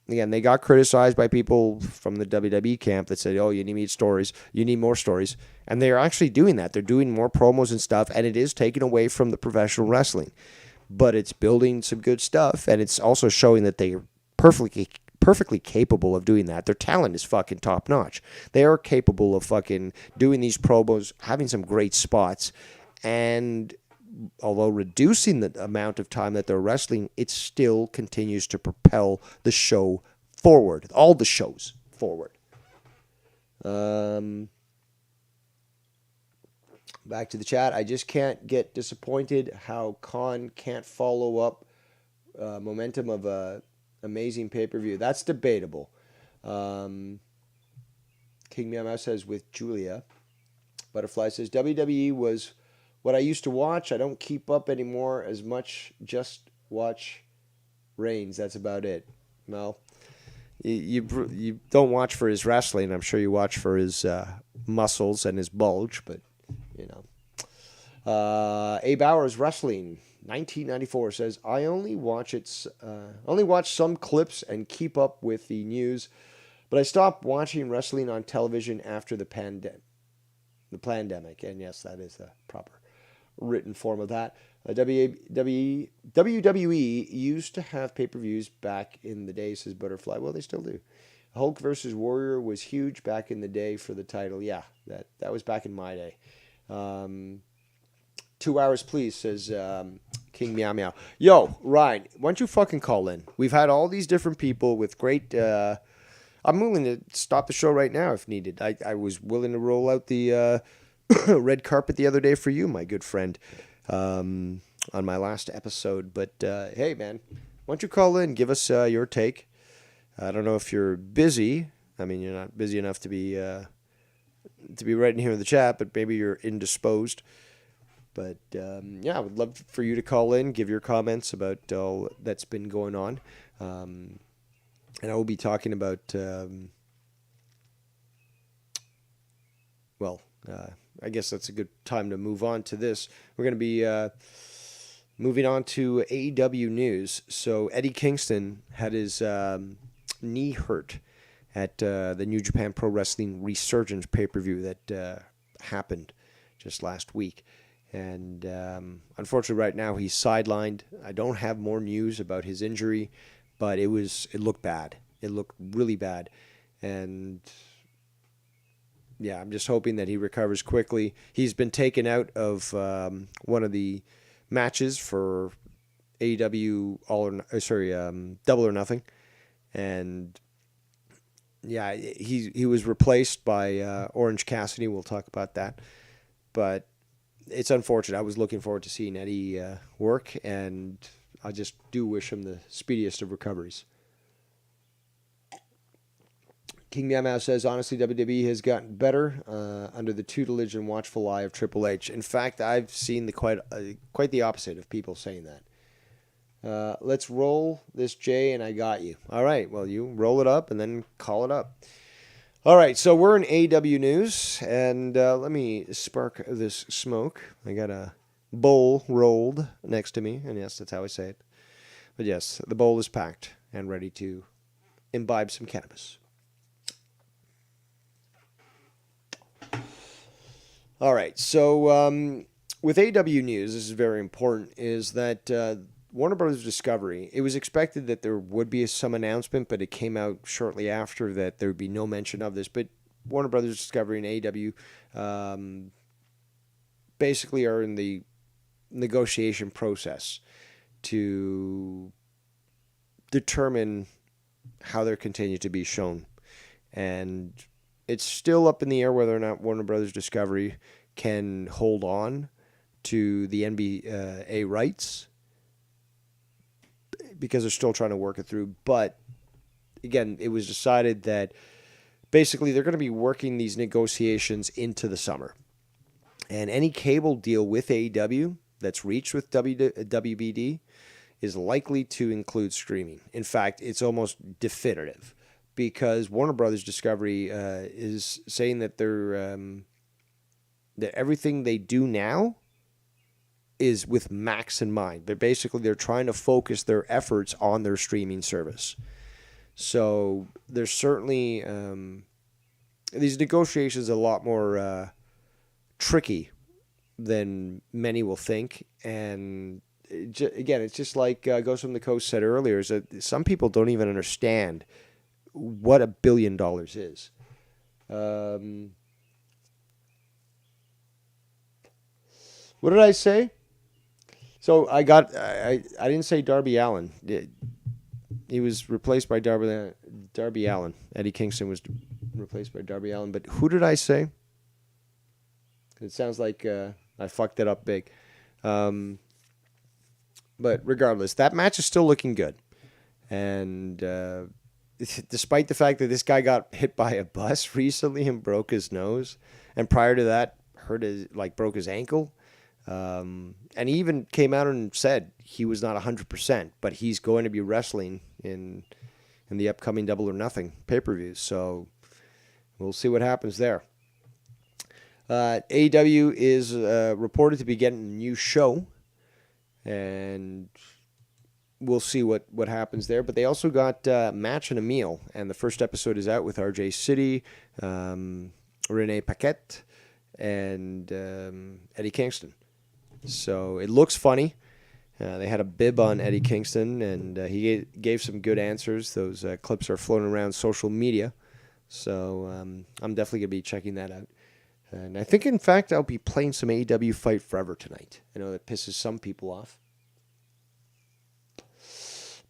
again, they got criticized by people from the WWE camp that said, oh, you need stories. You need more stories. And they're actually doing that. They're doing more promos and stuff. And it is taken away from the professional wrestling. But it's building some good stuff, and it's also showing that they are perfectly capable of doing that. Their talent is fucking top notch. They are capable of fucking doing these promos, having some great spots, and although reducing the amount of time that they're wrestling, it still continues to propel the show forward. All the shows forward. Back to the chat. I just can't get disappointed how Khan can't follow up momentum of a amazing pay-per-view. That's debatable. King Meow Mouse says with Julia. Butterfly says WWE was what I used to watch. I don't keep up anymore as much. Just watch Reigns. That's about it. Well, you don't watch for his wrestling. I'm sure you watch for his muscles and his bulge, but you know. A Bowers Wrestling 1994 says I only watch some clips and keep up with the news, but I stopped watching wrestling on television after the pandemic. And yes, that is the proper written form of that. WWE used to have pay-per-views back in the day, says Butterfly. Well, they still do. Hulk versus Warrior was huge back in the day for the title. Yeah, that was back in my day. 2 hours, please, says King Meow Meow. Yo, Ryan, why don't you fucking call in? We've had all these different people with great... I'm willing to stop the show right now if needed. I was willing to roll out the red carpet the other day for you, my good friend, on my last episode. But, hey, man, why don't you call in? Give us your take. I don't know if you're busy. I mean, you're not busy enough to be writing here in the chat, but maybe you're indisposed. But, yeah, I would love for you to call in, give your comments about all that's been going on. And I will be talking about, I guess that's a good time to move on to this. We're going to be moving on to AEW news. So Eddie Kingston had his knee hurt at the New Japan Pro Wrestling Resurgence pay-per-view that happened just last week. And unfortunately right now he's sidelined. I don't have more news about his injury, but it looked bad. It looked really bad. And yeah, I'm just hoping that he recovers quickly. He's been taken out of one of the matches for AEW Double or Nothing. And yeah, he was replaced by Orange Cassidy. We'll talk about that. But it's unfortunate. I was looking forward to seeing Eddie work, and I just do wish him the speediest of recoveries. King Meow Meow says, honestly, WWE has gotten better under the tutelage and watchful eye of Triple H. In fact, I've seen quite the opposite of people saying that. Let's roll this, Jay, and I got you. All right, well, you roll it up and then call it up. All right, so we're in AEW news, and let me spark this smoke. I got a bowl rolled next to me, and yes, that's how I say it. But yes, the bowl is packed and ready to imbibe some cannabis. All right, so with AEW news, this is very important, is that Warner Brothers Discovery, it was expected that there would be some announcement, but it came out shortly after that there would be no mention of this. But Warner Brothers Discovery and AEW basically are in the negotiation process to determine how they're continued to be shown. And it's still up in the air whether or not Warner Brothers Discovery can hold on to the NBA rights, because they're still trying to work it through. But again, it was decided that basically they're going to be working these negotiations into the summer. And any cable deal with AEW that's reached with WBD is likely to include streaming. In fact, it's almost definitive because Warner Brothers Discovery is saying that that everything they do now is with Max in mind. They're trying to focus their efforts on their streaming service. So there's certainly these negotiations are a lot more tricky than many will think. And again, it's just like Ghost from the Coast said earlier, is that some people don't even understand what $1 billion is. What did I say? So I didn't say Darby Allin. He was replaced by Darby Allin. Eddie Kingston was replaced by Darby Allin. But who did I say? It sounds like I fucked it up big. But regardless, that match is still looking good. And despite the fact that this guy got hit by a bus recently and broke his nose, and prior to that broke his ankle. And he even came out and said he was not 100%, but he's going to be wrestling in the upcoming Double or Nothing pay-per-views. So we'll see what happens there. AEW is reported to be getting a new show, and we'll see what happens there. But they also got Match and a Meal, and the first episode is out with RJ City, Renee Paquette, and Eddie Kingston. So it looks funny. They had a bib on Eddie Kingston, and he gave some good answers. Those clips are floating around social media. So I'm definitely going to be checking that out. And I think, in fact, I'll be playing some AEW Fight Forever tonight. I know that pisses some people off.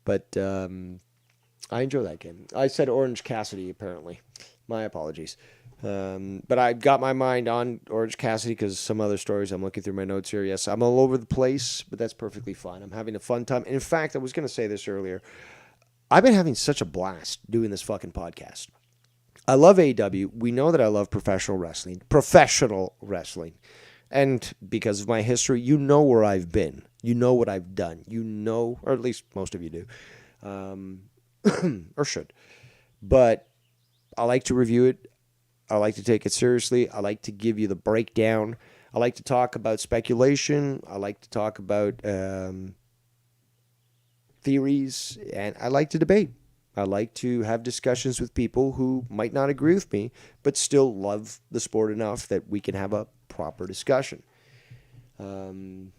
But I enjoy that game. I said Orange Cassidy, apparently. My apologies. But I got my mind on Orange Cassidy because some other stories. I'm looking through my notes here. Yes, I'm all over the place, but that's perfectly fine. I'm having a fun time. And in fact, I was going to say this earlier. I've been having such a blast doing this fucking podcast. I love AEW. We know that I love professional wrestling. And because of my history, you know where I've been. You know what I've done. You know, or at least most of you do. Or should. But I like to review it. I like to take it seriously. I like to give you the breakdown. I like to talk about speculation. I like to talk about theories. And I like to debate. I like to have discussions with people who might not agree with me, but still love the sport enough that we can have a proper discussion. And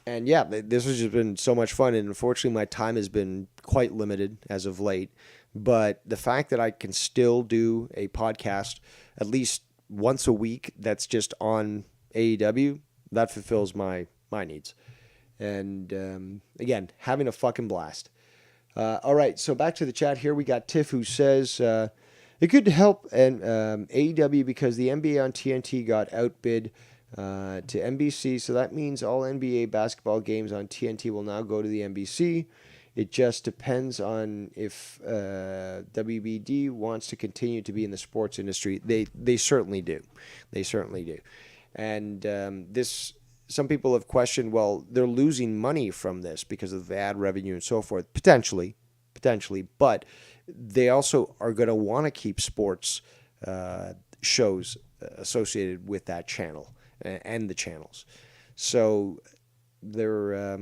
yeah, this has just been so much fun. And unfortunately, my time has been quite limited as of late. But the fact that I can still do a podcast at least once a week that's just on AEW, that fulfills my needs. And again, having a fucking blast. All right, so back to the chat here. We got Tiff who says, it could help AEW because the NBA on TNT got outbid to NBC, so that means all NBA basketball games on TNT will now go to the NBC. It just depends on if WBD wants to continue to be in the sports industry. They certainly do. They certainly do. And some people have questioned, well, they're losing money from this because of the ad revenue and so forth. Potentially. But they also are going to want to keep sports shows associated with that channel and the channels. So they're...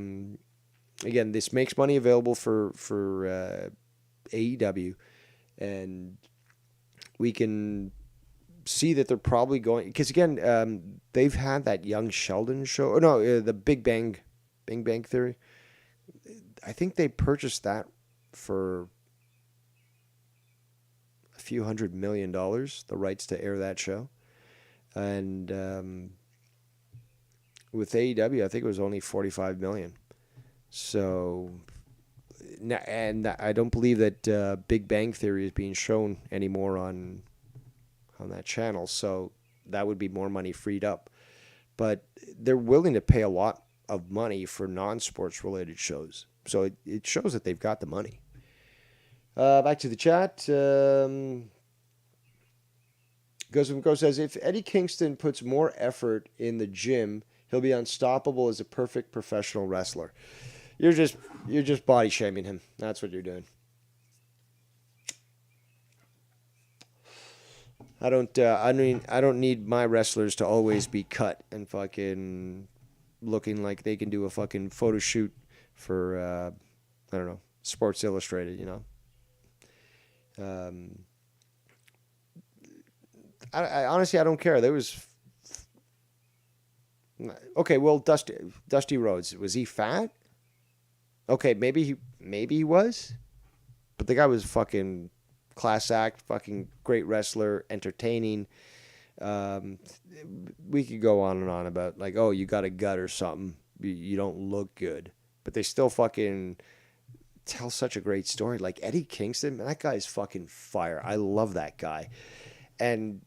Again, this makes money available for AEW, and we can see that they're probably going... Because, again, they've had that Young Sheldon show. Oh, no, the Big Bang Theory. I think they purchased that for a few $100 million, the rights to air that show. And with AEW, I think it was only $45 million. So, and I don't believe that Big Bang Theory is being shown anymore on that channel. So that would be more money freed up. But they're willing to pay a lot of money for non-sports related shows. So it shows that they've got the money. Back to the chat. Goes says, if Eddie Kingston puts more effort in the gym, he'll be unstoppable as a perfect professional wrestler. You're just body shaming him. That's what you're doing. I don't need my wrestlers to always be cut and fucking looking like they can do a fucking photo shoot for I don't know, Sports Illustrated, you know. I honestly, I don't care. There was okay. Well, Dusty Rhodes, was he fat? Okay, maybe he was, but the guy was fucking class act, fucking great wrestler, entertaining. We could go on and on about like, oh, you got a gut or something, you don't look good, but they still fucking tell such a great story. Like Eddie Kingston, man, that guy's fucking fire. I love that guy, and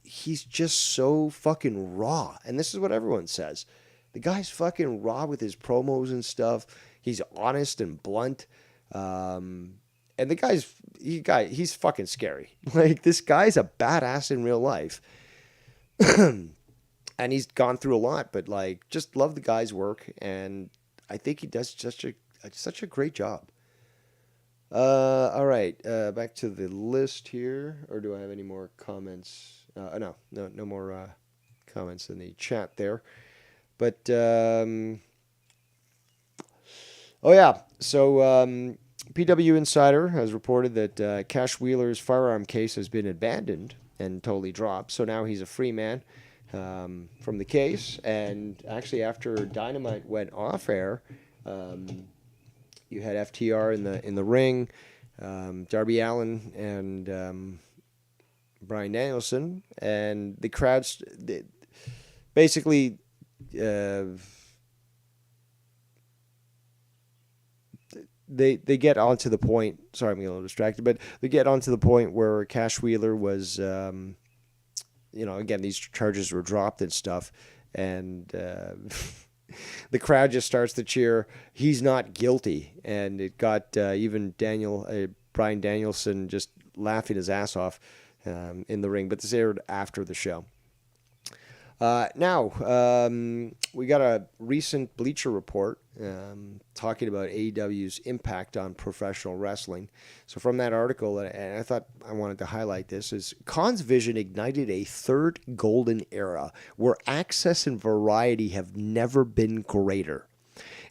he's just so fucking raw. And this is what everyone says. The guy's fucking raw with his promos and stuff. He's honest and blunt. And the he's fucking scary. Like, this guy's a badass in real life. And he's gone through a lot, but like, just love the guy's work. And I think he does such a great job. All right. Back to the list here. Or do I have any more comments? No more comments in the chat there. But, oh yeah. So, PW Insider has reported that Cash Wheeler's firearm case has been abandoned and totally dropped. So now he's a free man from the case. And actually, after Dynamite went off air, you had FTR in the ring, Darby Allin and Bryan Danielson, and the crowds basically they get onto the point. Sorry, I'm getting a little distracted, but they get onto the point where Cash Wheeler was, again, these charges were dropped and stuff, and the crowd just starts to cheer, "He's not guilty," and it got even Bryan Danielson just laughing his ass off in the ring. But this aired after the show. Now, we got a recent Bleacher Report talking about AEW's impact on professional wrestling. So from that article, and I thought I wanted to highlight this, is Khan's vision ignited a third golden era where access and variety have never been greater.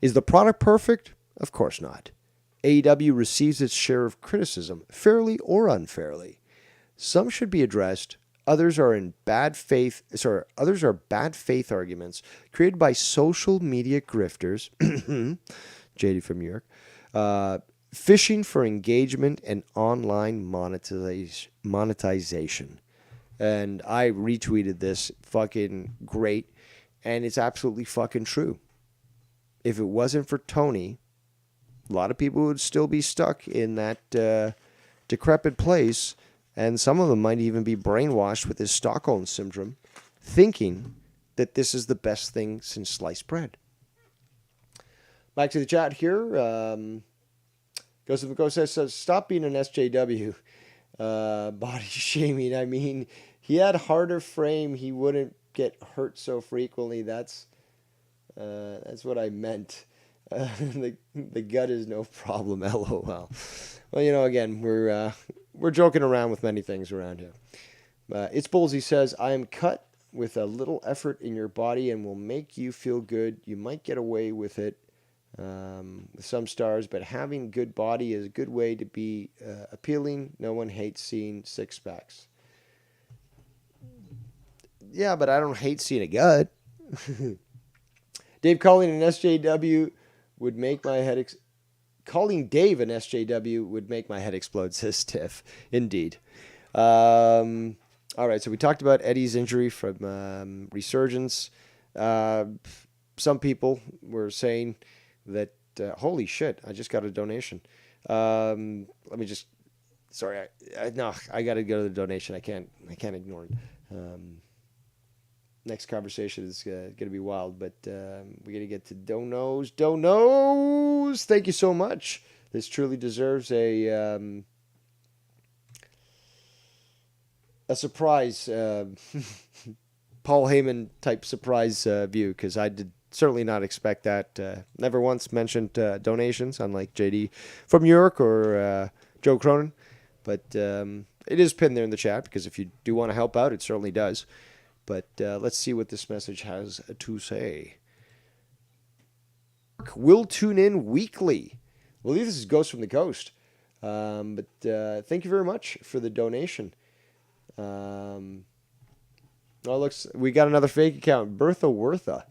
Is the product perfect? Of course not. AEW receives its share of criticism, fairly or unfairly. Some should be addressed. Others are bad faith arguments created by social media grifters, JD from New York, fishing for engagement and online monetization. And I retweeted this, fucking great, and it's absolutely fucking true. If it wasn't for Tony, a lot of people would still be stuck in that decrepit place. And some of them might even be brainwashed with this Stockholm syndrome, thinking that this is the best thing since sliced bread. Back to the chat here. Ghost says, stop being an SJW. Body shaming. I mean, he had harder frame. He wouldn't get hurt so frequently. That's what I meant. The gut is no problem. LOL. Well, again, we're joking around with many things around here. It's Bulls. He says, I am cut with a little effort in your body and will make you feel good. You might get away with it with some stars, but having good body is a good way to be appealing. No one hates seeing six packs. Yeah, but I don't hate seeing a gut. Dave calling an SJW would make my head calling Dave an SJW would make my head explode, says Tiff. Indeed. All right, so we talked about Eddie's injury from Resurgence. Some people were saying that, holy shit, I just got a donation. Let me just, sorry, I got to go to the donation. I can't ignore it. Next conversation is going to be wild, but we're going to get to donos. Donos! Thank you so much. This truly deserves a surprise. Paul Heyman type surprise view, because I did certainly not expect that. Never once mentioned donations, unlike JD from New York or Joe Cronin. But it is pinned there in the chat, because if you do want to help out, it certainly does. But let's see what this message has to say. Will tune in weekly. I believe this is Ghost from the Coast. But thank you very much for the donation. Looks, we got another fake account. Bertha Wertha.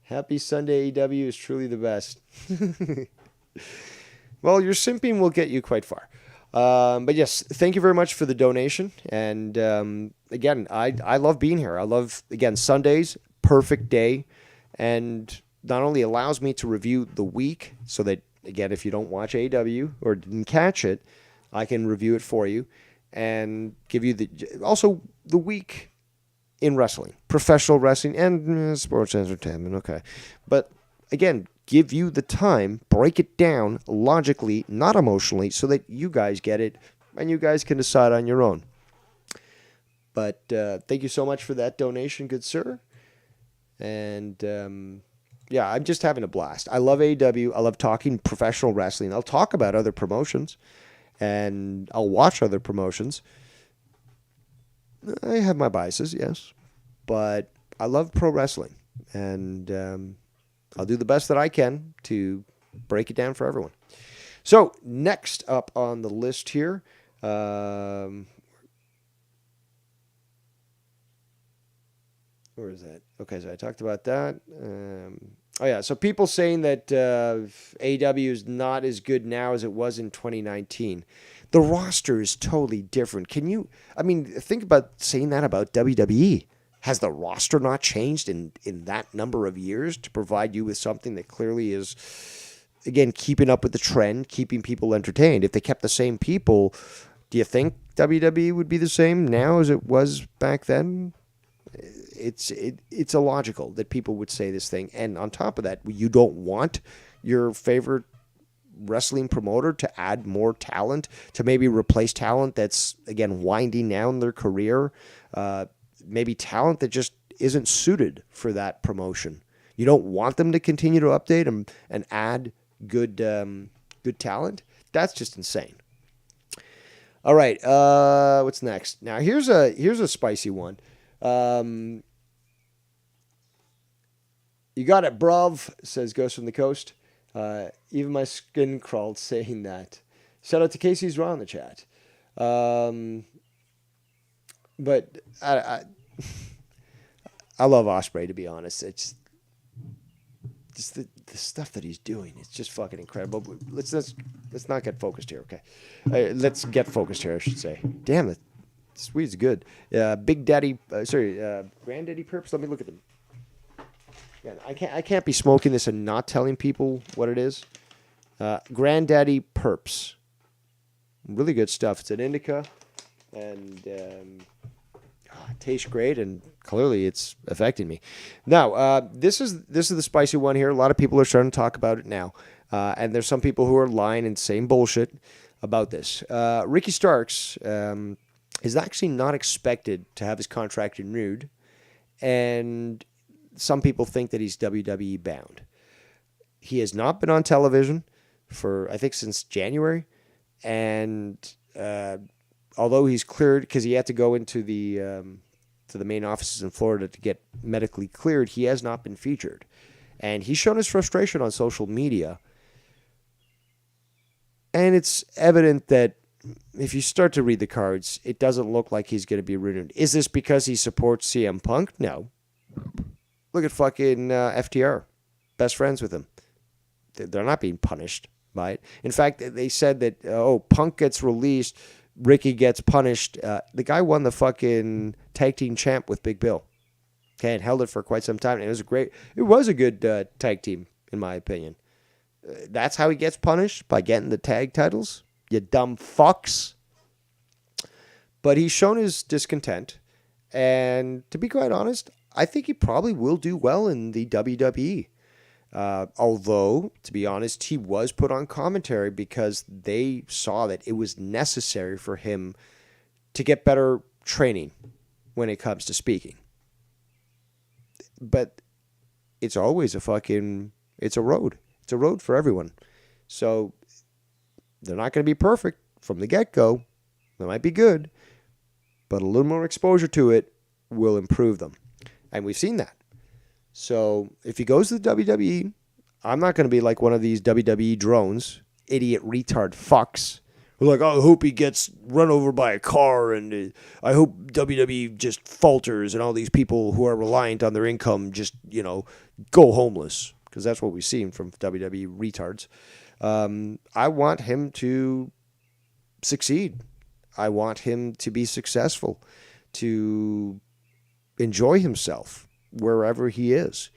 Happy Sunday, AEW is truly the best. Well, your simping will get you quite far. But yes, thank you very much for the donation. And again, I love being here. I love, again, Sundays, perfect day. And not only allows me to review the week, so that, again, if you don't watch AEW or didn't catch it, I can review it for you and give you also the week in wrestling, professional wrestling, and sports entertainment. Okay. But again, give you the time, break it down logically, not emotionally, so that you guys get it and you guys can decide on your own. But thank you so much for that donation, good sir. And yeah, I'm just having a blast. I love AEW. I love talking professional wrestling. I'll talk about other promotions and I'll watch other promotions. I have my biases, yes, but I love pro wrestling, and I'll do the best that I can to break it down for everyone. So next up on the list here, where is that? Okay, so I talked about that. So people saying that AEW is not as good now as it was in 2019. The roster is totally different. Think about saying that about WWE. Has the roster not changed in that number of years to provide you with something that clearly is, again, keeping up with the trend, keeping people entertained? If they kept the same people, do you think WWE would be the same now as it was back then? It's illogical that people would say this thing. And on top of that, you don't want your favorite wrestling promoter to add more talent, to maybe replace talent that's, again, winding down their career, maybe talent that just isn't suited for that promotion. You don't want them to continue to update and add good talent. That's just insane. All right, what's next? Now here's a spicy one. You got it, bruv, says Ghost from the Coast. Even my skin crawled saying that. Shout out to Casey's Raw in the chat. But I love Ospreay, to be honest. It's just the stuff that he's doing. It's just fucking incredible. But let's not get focused here, okay? Let's get focused here, I should say. Damn it. This weed's good. Granddaddy Perps. Let me look at them. Yeah, I can't be smoking this and not telling people what it is. Granddaddy Perps. Really good stuff. It's an indica, and it tastes great, and clearly it's affecting me. Now, this is the spicy one here. A lot of people are starting to talk about it now, and there's some people who are lying and saying bullshit about this. Ricky Starks is actually not expected to have his contract renewed, and some people think that he's WWE bound. He has not been on television for, I think, since January. And although he's cleared, because he had to go into the main offices in Florida to get medically cleared, he has not been featured. And he's shown his frustration on social media. And it's evident that if you start to read the cards, it doesn't look like he's going to be renewed. Is this because he supports CM Punk? No. Look at fucking FTR. Best friends with him. They're not being punished by it. In fact, they said that, Punk gets released, Ricky gets punished. The guy won the fucking tag team champ with Big Bill. Okay, and held it for quite some time. And it was a good tag team, in my opinion. That's how he gets punished, by getting the tag titles? You dumb fucks. But he's shown his discontent. And to be quite honest, I think he probably will do well in the WWE. Although, to be honest, he was put on commentary because they saw that it was necessary for him to get better training when it comes to speaking. but it's always it's a road. It's a road for everyone. So they're not going to be perfect from the get-go. They might be good, but a little more exposure to it will improve them. And we've seen that. So if he goes to the WWE, I'm not going to be like one of these WWE drones, idiot retard fucks. Who are like, oh, I hope he gets run over by a car, and I hope WWE just falters, and all these people who are reliant on their income just, go homeless. Because that's what we've seen from WWE retards. I want him to succeed. I want him to be successful, to enjoy himself wherever he is.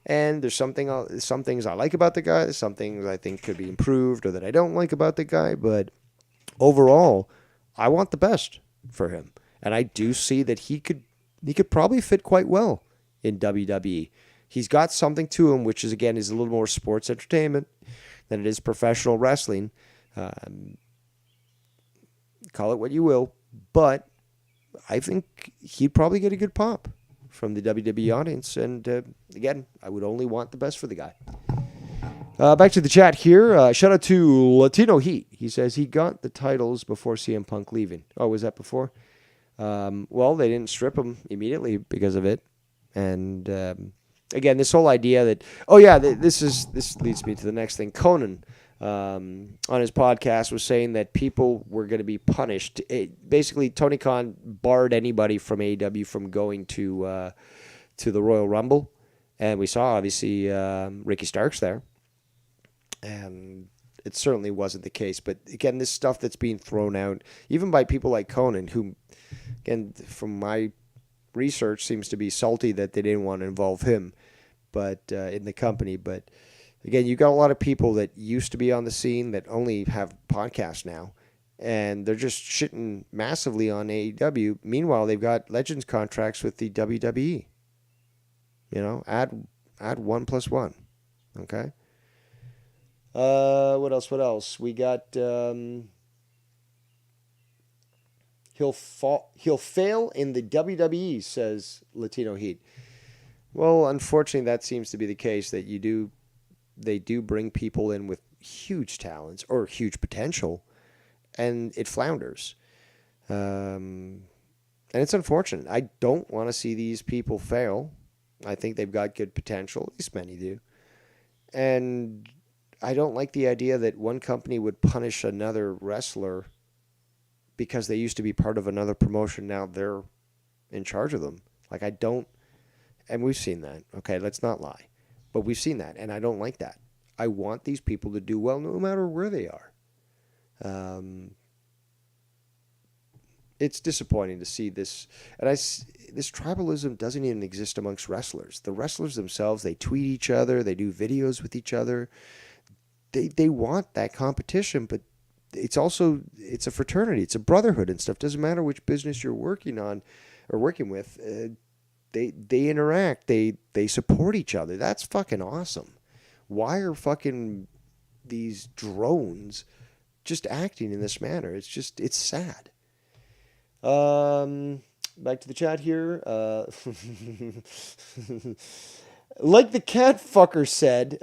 And there's some things I like about the guy, there's some things I think could be improved or that I don't like about the guy, but overall, I want the best for him. And I do see that he could probably fit quite well in WWE. He's got something to him, which is a little more sports entertainment than it is professional wrestling. Call it what you will, but I think he'd probably get a good pop from the WWE audience. And again, I would only want the best for the guy. Back to the chat here. Shout out to Latino Heat. He says he got the titles before CM Punk leaving. Oh, was that before? Well, they didn't strip him immediately because of it. And again, this whole idea that, this leads me to the next thing. Conan, on his podcast, was saying that people were going to be punished. Basically, Tony Khan barred anybody from AEW from going to the Royal Rumble. And we saw, obviously, Ricky Starks there. And it certainly wasn't the case. But again, this stuff that's being thrown out, even by people like Conan, who, again, from my research, seems to be salty that they didn't want to involve him, but in the company. But again, you got a lot of people that used to be on the scene that only have podcasts now, and they're just shitting massively on AEW. Meanwhile, they've got Legends contracts with the WWE. Add 1 + 1. Okay. What else? We got he'll fail in the WWE, says Latino Heat. Well, unfortunately, that seems to be the case. That they do bring people in with huge talents or huge potential, and it flounders. And it's unfortunate. I don't want to see these people fail. I think they've got good potential. At least many do. And I don't like the idea that one company would punish another wrestler because they used to be part of another promotion. Now they're in charge of them. Like, I don't, and we've seen that. Okay, let's not lie. But we've seen that, and I don't like that. I want these people to do well no matter where they are. It's disappointing to see this. And this tribalism doesn't even exist amongst wrestlers. The wrestlers themselves, they tweet each other. They do videos with each other. They want that competition, but it's a fraternity. It's a brotherhood and stuff. Doesn't matter which business you're working on or working with. They interact. They support each other. That's fucking awesome. Why are fucking these drones just acting in this manner? It's sad. Back to the chat here. Like the cat fucker said,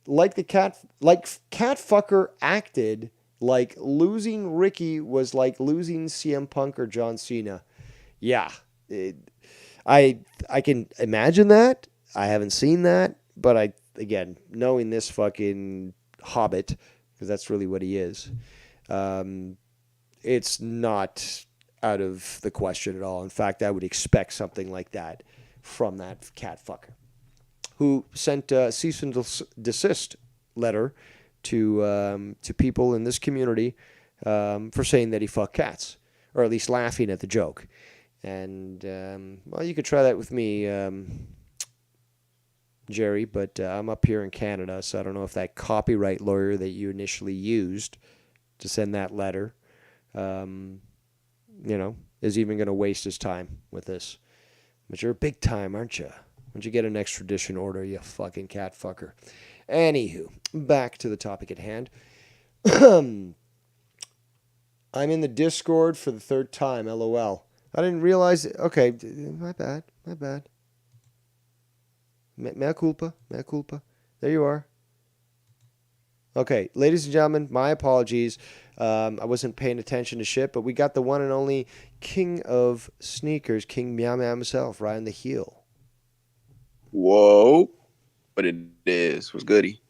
like cat fucker acted like losing Ricky was like losing CM Punk or John Cena. Yeah, I can imagine that. I haven't seen that, but again, knowing this fucking hobbit, because that's really what he is, it's not out of the question at all. In fact, I would expect something like that from that cat fucker, who sent a cease and desist letter to people in this community for saying that he fucked cats, or at least laughing at the joke. And, you could try that with me, Jerry, but I'm up here in Canada, so I don't know if that copyright lawyer that you initially used to send that letter, is even going to waste his time with this. But you're big time, aren't you? When'd you get an extradition order, you fucking cat fucker? Anywho, back to the topic at hand. I'm in the Discord for the third time, LOL. I didn't realize... Okay, my bad. Mea culpa. Mea culpa. There you are. Okay, ladies and gentlemen, my apologies. I wasn't paying attention to shit, but we got the one and only king of sneakers, King Meow Meow himself, riding the heel. Whoa. But it is. What's goody?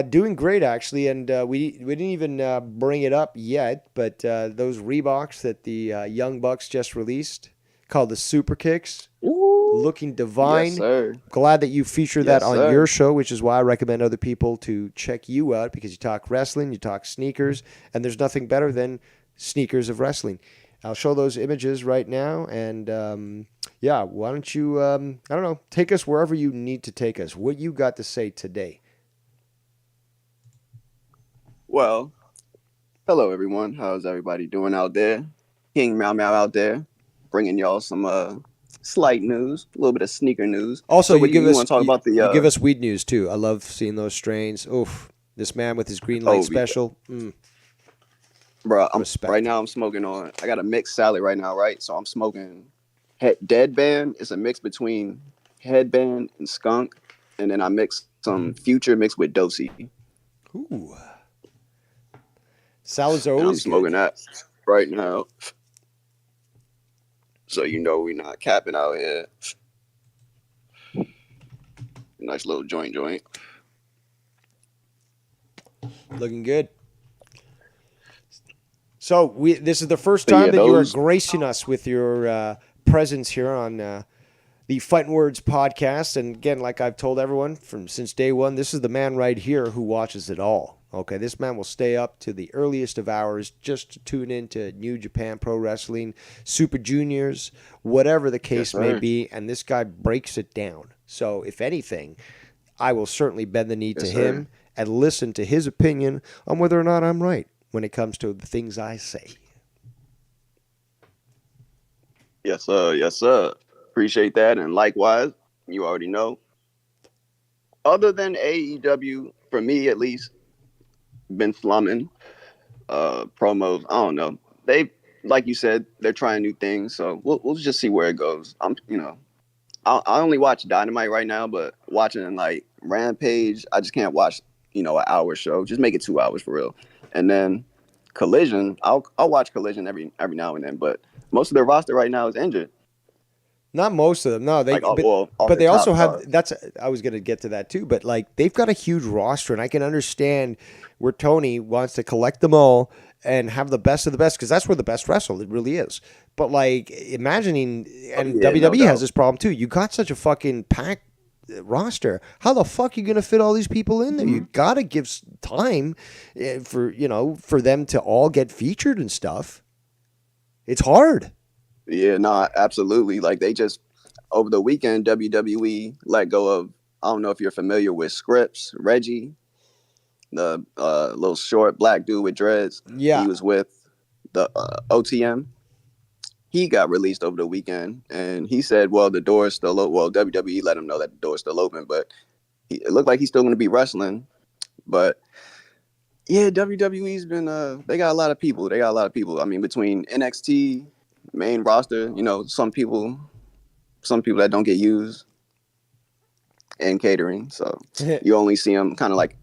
Doing great actually, and we didn't even bring it up yet, but those Reeboks that the Young Bucks just released, called the Super Kicks, looking divine. Yes, sir. Glad that you featured that Yes, on sir. your show, which is why I recommend other people to check you out, because you talk wrestling, you talk sneakers, and there's nothing better than sneakers of wrestling. I'll show those images right now, and yeah, why don't you, I don't know, take us wherever you need to take us. What you got to say today? Well, hello everyone. How's everybody doing out there? King Meow Meow out there, bringing y'all some slight news, a little bit of sneaker news. Also, So what you give you us want to talk about the you give us weed news too. I love seeing those strains. Oof, this man with his green light special. bro? Respect. Right now I'm smoking on. I got a mixed salad right now, right? So I'm smoking Deadband. It's a mix between Headband and Skunk, and then I mix some Future mixed with Dosey. Ooh, salads are And I'm always smoking good. that right now. So you know we're not capping out here. Nice little joint. Looking good. So this is the first But time yeah, that you are those gracing us with your presence here on the Fightin' Words podcast. And again, like I've told everyone since day one, this is the man right here who watches it all. Okay, this man will stay up to the earliest of hours just to tune into New Japan Pro Wrestling, Super Juniors, whatever the case may sir. be, and this guy breaks it down. So if anything, I will certainly bend the knee to Yes, sir. him and listen to his opinion on whether or not I'm right when it comes to the things I say. Yes, sir. Yes, sir. Appreciate that. And likewise, you already know. Other than AEW, for me at least, been slumming promos. I don't know. They, like you said, they're trying new things. So we'll just see where it goes. I only watch Dynamite right now, but watching like Rampage, I just can't watch, an hour show. Just make it 2 hours for real. And then Collision, I'll watch Collision every now and then, but most of their roster right now is injured. Not most of them, no. Like, all But the they also top have. stars. That's. I was going to get to that too. But like, they've got a huge roster, and I can understand where Tony wants to collect them all and have the best of the best, because that's where the best wrestle. It really is. But like, imagining, and yeah, no WWE has doubt. this problem too. You got such a fucking packed roster. How the fuck are you going to fit all these people in there? You got to give time for them to all get featured and stuff. It's hard. Yeah, no, absolutely. Like they just over the weekend, WWE let go of. I don't know if you're familiar with Scripps, Reggie, the little short black dude with dreads. Yeah. He was with the OTM. He got released over the weekend, and he said, "Well, the door is still open." Well, WWE let him know that the door is still open, but it looked like he's still going to be wrestling. But yeah, WWE's been they got a lot of people. They got a lot of people. I mean, between NXT main roster, some people that don't get used, and catering. So you only see them kind of like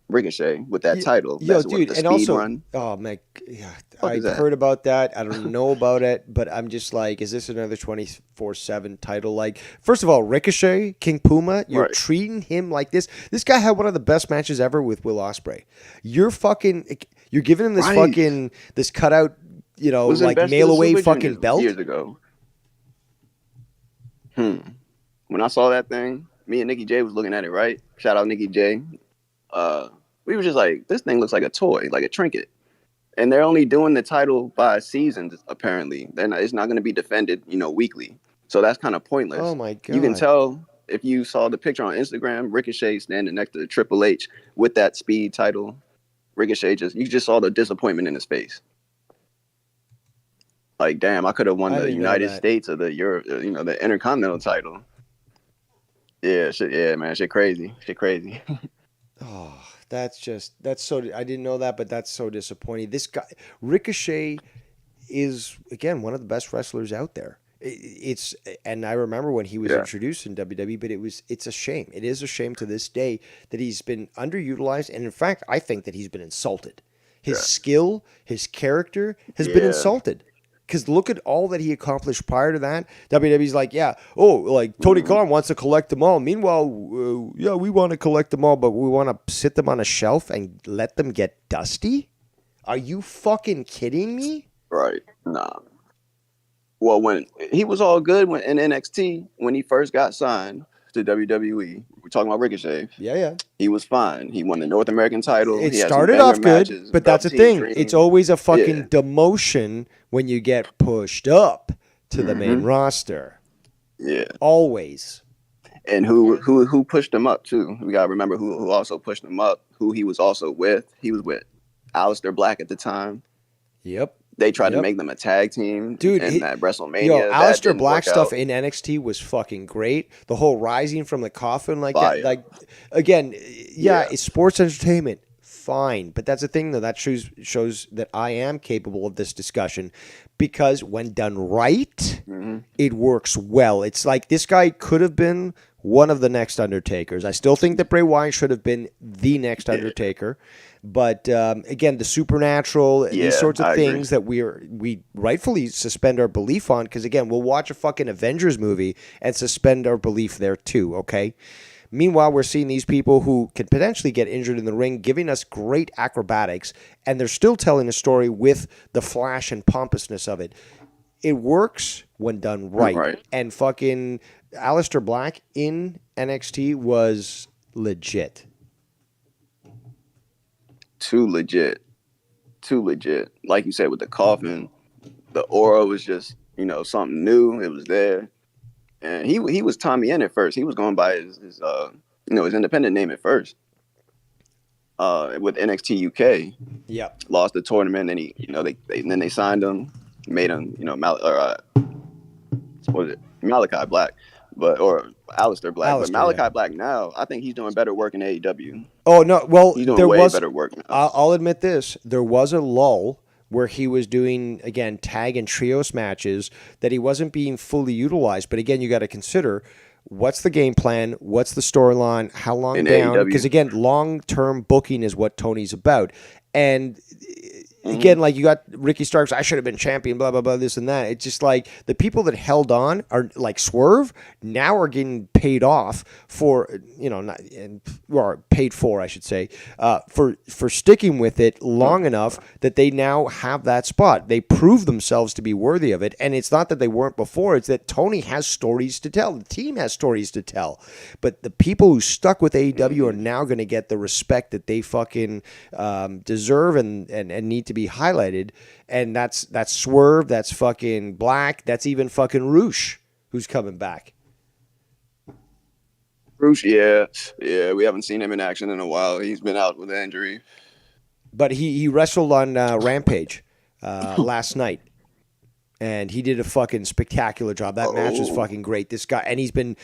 Ricochet with that title. Yo, That's what dude, the and speed also, run. oh man, yeah, Fuck I've is that? heard about that. I don't know about it, but I'm just like, is this another 24/7 title? Like, first of all, Ricochet, King Puma, you're Right. treating him like this. This guy had one of the best matches ever with Will Ospreay. You're giving him this Right. fucking this cutout, Was like invested mail in away Super fucking Juniors belt. years ago. When I saw that thing, me and Nikki J was looking at it. Right. Shout out Nikki J. We were just like, this thing looks like a toy, like a trinket. And they're only doing the title by seasons, apparently. It's not going to be defended, weekly. So that's kind of pointless. Oh my You can God. tell if you saw the picture on Instagram, Ricochet standing next to Triple H with that speed title. Ricochet you just saw the disappointment in his face. Like, damn, I could have won I the didn't know United that. States or the the Intercontinental title. Yeah, shit, yeah, man, shit crazy. Oh, that's so. I didn't know that, but that's so disappointing. This guy, Ricochet, is again one of the best wrestlers out there. It's and I remember when he was Yeah. introduced in WWE, but it's a shame. It is a shame to this day that he's been underutilized, and in fact, I think that he's been insulted. His Yeah. skill, his character has been Yeah. insulted. Because look at all that he accomplished prior to that. WWE's like, yeah, like Tony Khan wants to collect them all. Meanwhile, yeah, we want to collect them all, but we want to sit them on a shelf and let them get dusty? Are you fucking kidding me? Right. Nah. Well, when he was all good in NXT when he first got signed to WWE, we're talking about Ricochet. Yeah. He was fine. He won the North American title. It he had started some off banger good, matches, but that's the Velveteen thing. Dream. It's always a fucking Yeah. demotion when you get pushed up to the main Mm-hmm. roster. Yeah. Always. And who pushed him up too? We gotta remember who also pushed him up. Who he was also with. He was with Aleister Black at the time. Yep. They tried to make them a tag team, dude. in that WrestleMania. Yo, that Aleister didn't Black work stuff out. in NXT was fucking great. The whole rising from the coffin like Fire. that, like again, yeah, Yeah. it's sports entertainment, fine. But that's the thing, though. That shows that I am capable of this discussion because when done right, it works well. It's like this guy could have been one of the next Undertakers. I still think that Bray Wyatt should have been the next Undertaker. But again, the supernatural, Yeah, these sorts of I agree. things that we rightfully suspend our belief on, because again, we'll watch a fucking Avengers movie and suspend our belief there too, okay? Meanwhile, we're seeing these people who can potentially get injured in the ring, giving us great acrobatics, and they're still telling a story with the flash and pompousness of it. It works when done right. Right. And fucking Aleister Black in NXT was legit. Too legit. Like you said with the coffin, the aura was just something new. It was there, and he was Tommy in at first. He was going by his his independent name at first. With NXT UK, Yep. lost the tournament, and then they signed him, made him what was it, Malachi Black, or Aleister Black. Aleister, But Malachi Black now, I think he's doing better work in AEW. Oh no! Well, He's doing there way was. better work now. I'll admit this: there was a lull where he was doing again tag and trios matches that he wasn't being fully utilized. But again, you got to consider what's the game plan, what's the storyline, how long In down? AEW. Because again, long-term booking is what Tony's about, and. Again, like you got Ricky Starks, I should have been champion, blah, blah, blah, this and that. It's just like the people that held on are like Swerve now are getting paid off for, or paid for, I should say, for sticking with it long enough that they now have that spot. They prove themselves to be worthy of it. And it's not that they weren't before, it's that Tony has stories to tell. The team has stories to tell. But the people who stuck with AEW are now going to get the respect that they fucking deserve and need to be highlighted, and that's Swerve, that's fucking Black, that's even fucking Roosh, who's coming back. Bruce, yeah, we haven't seen him in action in a while. He's been out with an injury. But he wrestled on Rampage last night, and he did a fucking spectacular job. That match was fucking great. This guy, and he's been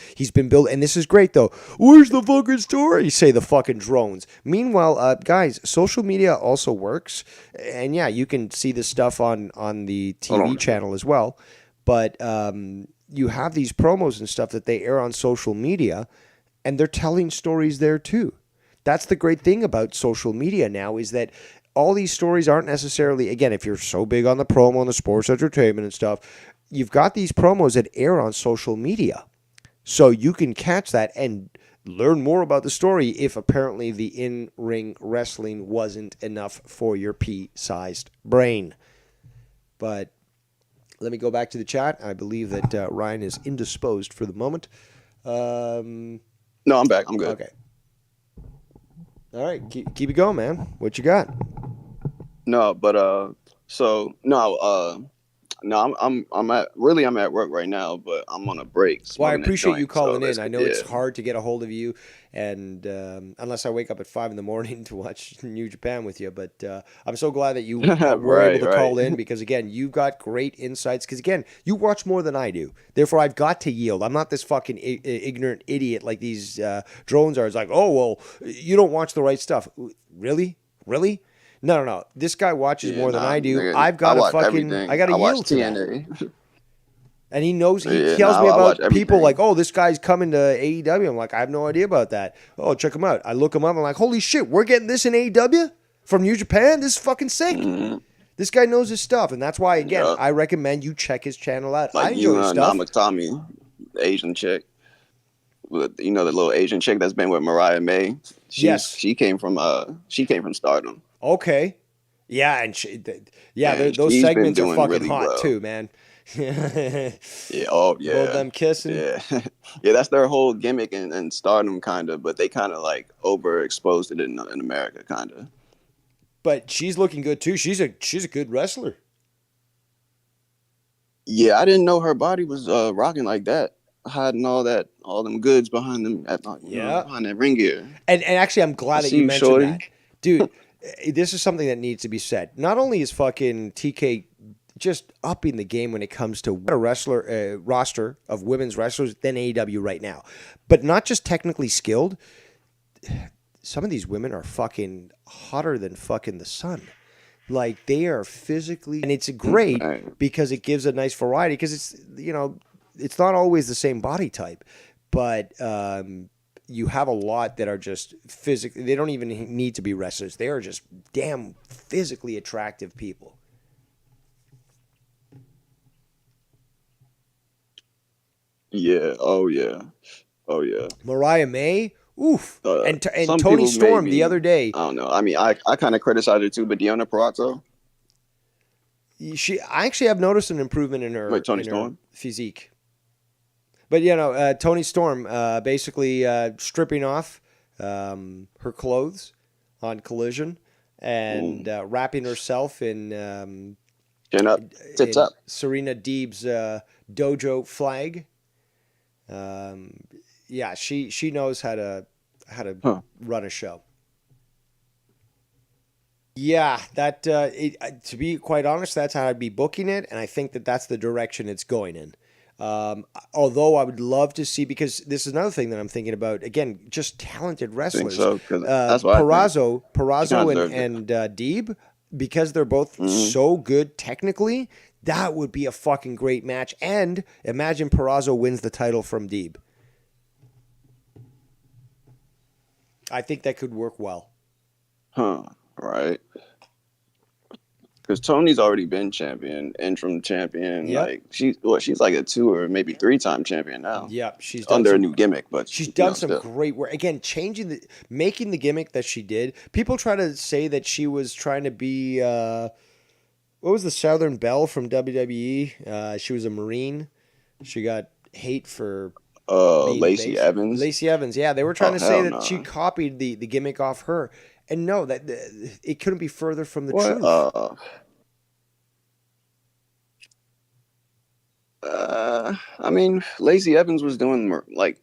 built, and this is great though. Where's the fucking story? Say the fucking drones. Meanwhile, guys, social media also works, and yeah, you can see this stuff on the TV channel as well. But you have these promos and stuff that they air on social media, and they're telling stories there too. That's the great thing about social media now is that all these stories aren't necessarily, again, if you're so big on the promo and the sports entertainment and stuff, you've got these promos that air on social media. So you can catch that and learn more about the story if apparently the in-ring wrestling wasn't enough for your pea-sized brain. But let me go back to the chat. I believe that Ryan is indisposed for the moment. No, I'm back. I'm good. Okay. All right, keep it going, man. What you got? No, but I'm at work right now, but I'm on a break. Well, I smoking a appreciate joint, you calling so in. I know it's yeah. hard to get a hold of you, and unless I wake up at 5 in the morning to watch New Japan with you, but I'm so glad that you were able to call in because, again, you've got great insights because, again, you watch more than I do. Therefore, I've got to yield. I'm not this fucking ignorant idiot like these drones are. It's like, oh, well, you don't watch the right stuff. Really? No. This guy watches more than I do. Nigga, I've got to watch fucking, everything. I got to I watch yield to that. TNA. And he knows, he Yeah, tells no, me I watch about people everything. like, oh, this guy's coming to AEW. I'm like, I have no idea about that. Oh, check him out. I look him up. I'm like, holy shit, we're getting this in AEW from New Japan? This is fucking sick. Mm-hmm. This guy knows his stuff. And that's why, again, Yup. I recommend you check his channel out. I Like enjoy you, his stuff. Namakami, the Asian chick. You know the little Asian chick that's been with Mariah May. Yes. She came from Stardom, Okay. Yeah, and and those she's been segments are doing fucking really hot well. too, man. Yeah. Oh Both of yeah. them kissing. Yeah. Yeah. That's their whole gimmick in Stardom, kind of. But they kind of like overexposed it in America, kind of. But she's looking good too. She's a good wrestler. Yeah, I didn't know her body was rocking like that, hiding all them goods behind them, Yeah. behind that ring gear. And actually, I'm I glad that see you you, mentioned shorty. that, dude. This is something that needs to be said. Not only is fucking TK just upping the game when it comes to a wrestler roster of women's wrestlers than AEW right now, but not just technically skilled. Some of these women are fucking hotter than fucking the sun. Like they are physically, and it's great Right. because it gives a nice variety. Because it's not always the same body type, but you have a lot that are just physically. They don't even need to be wrestlers. They are just damn physically attractive people. Yeah. Oh yeah. Oh yeah. Mariah May, oof, and Some Tony people Storm the maybe, other day. I don't know. I mean, I kind of criticize her too, but Deonna Purrazzo, I actually have noticed an improvement wait, Tony in her Storm. physique. But Tony Storm basically stripping off her clothes on Collision and Ooh. wrapping herself Chin up, tits in up. Serena Deeb's dojo flag. Yeah, she knows how to Huh. run a show. Yeah, to be quite honest, that's how I'd be booking it, and I think that that's the direction it's going in. Although I would love to see, because this is another thing that I'm thinking about. Again, just talented Think wrestlers. so? Because that's what I think. She Perazo, kind of deserves and it. Deeb, because they're both Hmm. so good technically, that would be a fucking great match. And imagine Perazo wins the title from Deeb. I think that could work well. Huh. Right. Because Tony's already been champion, interim champion. Yep. Like she's like a 2 or maybe 3-time champion now. Yep, she's done Under a some. new gimmick, but She's done some still. great work. Again, making the gimmick that she did. People try to say that she was trying to be, what was the Southern Belle from WWE? She was a Marine. She got hate for being Lacey base. Evans. Lacey Evans, yeah, they were trying Oh to say hell that she no. copied the gimmick off her, and no, that it couldn't be further from the What? truth. I mean, Lacey Evans was doing like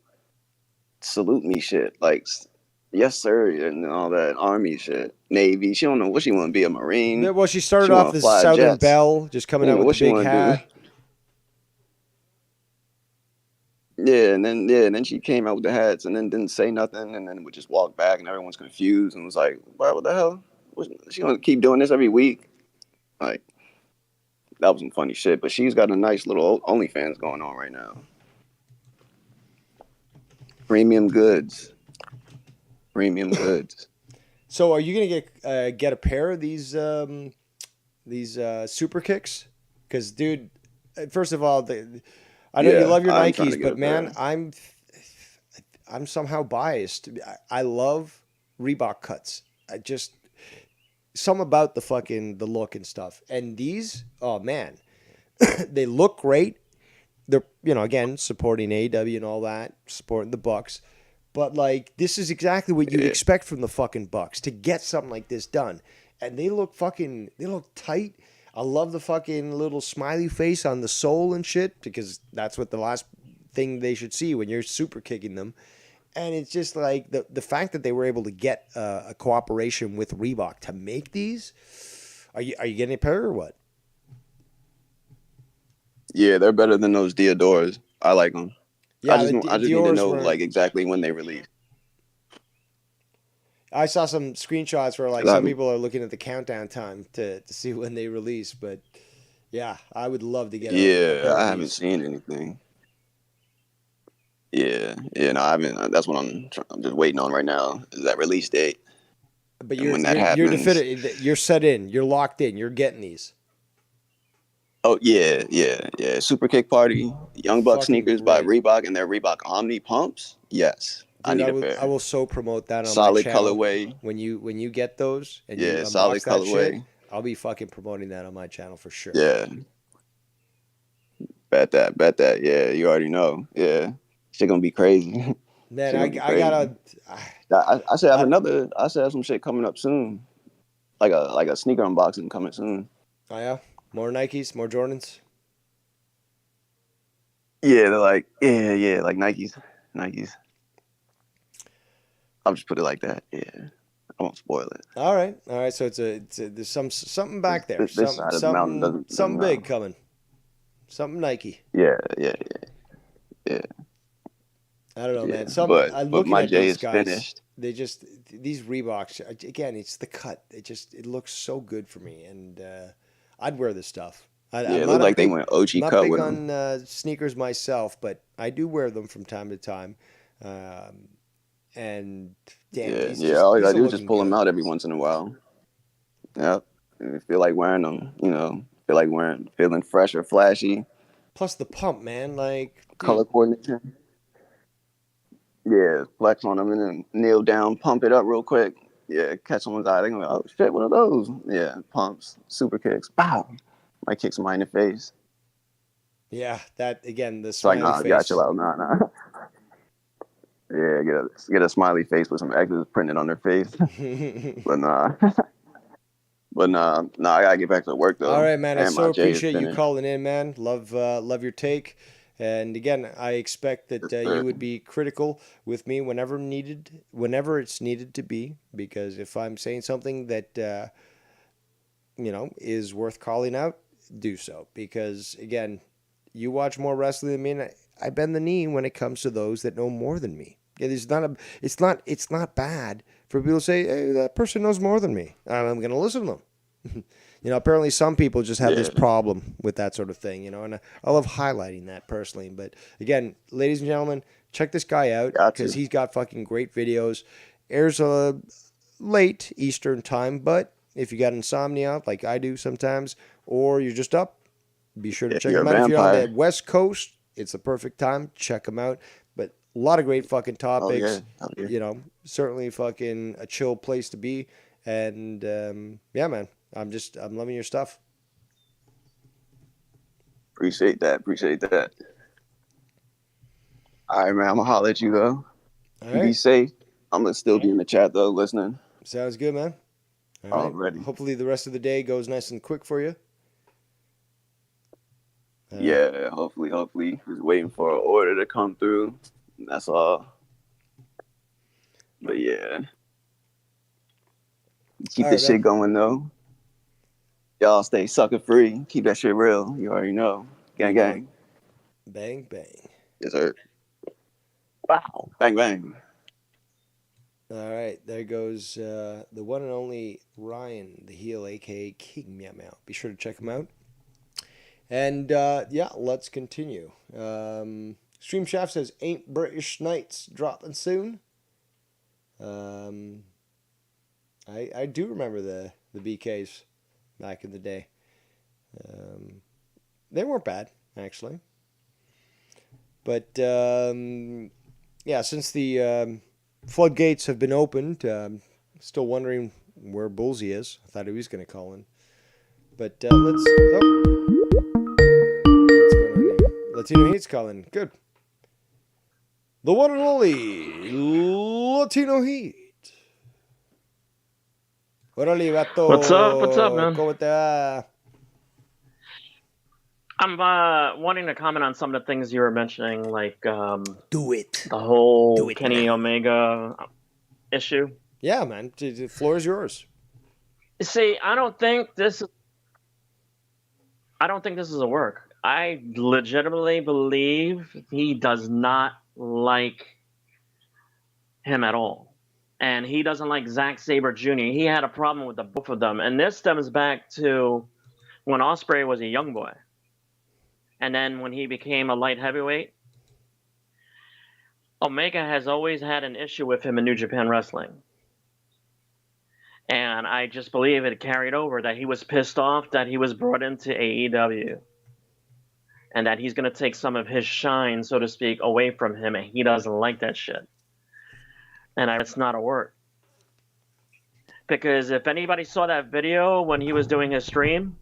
salute me shit, like yes sir, and all that army shit, Navy. She don't know what she want to be, a Marine. Well, she started She off want to this fly Southern jets. Belle, just I coming don't out know with what the she big want to hat. do. Yeah, and then she came out with the hats, and then didn't say nothing, and then would just walk back, and everyone's confused, and was like, what the hell? She gonna keep doing this every week? Like that was some funny shit. But she's got a nice little OnlyFans going on right now. Premium goods. Premium goods. So, are you gonna get a pair of these super kicks? Because, dude, first of all, I know you Yeah, love your I'm trying to Nikes, get but a man, pair. I'm somehow biased. I love Reebok cuts. I just some about the look and stuff. And these, oh man, they look great. They're again supporting AEW and all that, supporting the Bucks. But like this is exactly what you'd Yeah, expect from the fucking Bucks to get something like this done. And they look tight. I love the fucking little smiley face on the sole and shit because that's what the last thing they should see when you're super kicking them. And it's just like the fact that they were able to get a cooperation with Reebok to make these. Are you getting a pair or what? yeah, they're better than those Diodors. I like them. Yeah, I just need to Dior's know were. like exactly when they release. I saw some screenshots where like 'Cause some people are looking at the countdown time to see when they release, but Yeah, I would love to get a Yeah, pair of I haven't these. seen anything. Yeah, yeah, no, I haven't. That's what I'm just waiting on right now. Is that release date, But and you're when that you're you're happens. definitive. You're set in. You're locked in. You're getting these. Oh yeah, yeah, yeah. Super Kick Party, Young Buck Fucking sneakers by great, Reebok and their Reebok Omni pumps. Yes, I dude. need I a will. I pair. will so promote that on my Solid channel. colorway. When you get those and you Yeah, solid unbox that shit, colorway. I'll be fucking promoting that on my channel for sure. Yeah, bet that. Yeah, you already know. Yeah, shit gonna be crazy. Man, Shit I gonna be I crazy. gotta. I should have I, another. I should have some shit coming up soon, like a sneaker unboxing coming soon. oh yeah, more Nikes, more Jordans. Yeah, they're like yeah, like Nikes. I'll just put it like that. Yeah, I won't spoil it. All right, all right. So there's something back there, This side of the mountain doesn't something know. big coming, something Nike. Yeah. Yeah, I don't know, yeah. man. Some But looking my at J these is guys, finished. they just these Reeboks again. It's the cut. It looks so good for me, and I'd wear this stuff. Yeah, I'm it not looked a like they big, went I'm OG not cut big with them. on sneakers myself, but I do wear them from time to time. Um, and damn, Yeah. All you these gotta are do is just looking pull them good. out every once in a while. Yep. If you feel like wearing them, feeling fresh or flashy. Plus the pump, man. Like, dude, Color coordination. Yeah, flex on them and then kneel down, pump it up real quick. Yeah, catch someone's eye. They're gonna be like, oh shit, what are those? Yeah, pumps, super kicks, pow. Might kick somebody in the face. yeah, that again, the It's like, smiley nah, you gotta chill face. out. Nah. Yeah, get a smiley face with some X's printed on their face. But nah, but nah, I gotta get back to work All though. right, man. I And so my J is appreciate you finished. calling in, man. Love your take. And again, I expect that Yes, you sir. would be critical with me whenever it's needed to be. Because if I'm saying something that is worth calling out, do so. Because again, you watch more wrestling than me, and I bend the knee when it comes to those that know more than me. Yeah, it's not bad for people to say, hey, that person knows more than me. I'm going to listen to them. Apparently some people just have this Yeah, problem with that sort of thing, and I love highlighting that personally. But again, ladies and gentlemen, check this guy out got because to. he's got fucking great videos. Airs late Eastern time, but if you got insomnia like I do sometimes, or you're just up, be sure to If check you're a him out. If you're on the vampire, West Coast, it's the perfect time. Check him out. But a lot of great fucking oh yeah, topics. oh yeah. Certainly fucking a chill place to be. And yeah, man, I'm loving your stuff. Appreciate that. Appreciate that. All right, man. I'm gonna holler at you though. All You be right, safe. I'm gonna still be in the chat though, listening sounds good, man. All right. already. Hopefully the rest of the day goes nice and quick for you. All right. Yeah, hopefully. Just waiting for an order to come through. That's all. But yeah, keep All right, this man. shit going though. Y'all stay sucker free. Keep that shit real. You already know. You Gang know it. gang. Bang bang. Yes sir. Wow. Bang bang. All right, there goes the one and only Ryan, the heel, aka King Meow Meow. Be sure to check him out. And yeah, let's continue. Stream Shaft says, "Ain't British Knights dropping soon?" Um, I do remember the BKs back in the day. Um, they weren't bad actually, but yeah, since the floodgates have been opened, still wondering where Bullsy is. I thought he was going to call in, but let's. What's going on here? Latino Heat's calling. Good. The one and only Latino Heat. Órale, What's up? What's up, vato. man? ¿Cómo te va? I'm wanting to comment on some of the things you were mentioning, like Do it. the whole Do it Kenny now. Omega issue. Yeah, man. The floor is yours. See, I don't think this is a work. I legitimately believe he does not like him at all. And he doesn't like Zack Sabre Jr. He had a problem with the both of them. And this stems back to when Ospreay was a young boy. And then when he became a light heavyweight, Omega has always had an issue with him in New Japan Wrestling. And I just believe it carried over, that he was pissed off that he was brought into AEW. And that he's going to take some of his shine, so to speak, away from him. And he doesn't like that shit. And it's not a word. Because if anybody saw that video when he was doing his stream,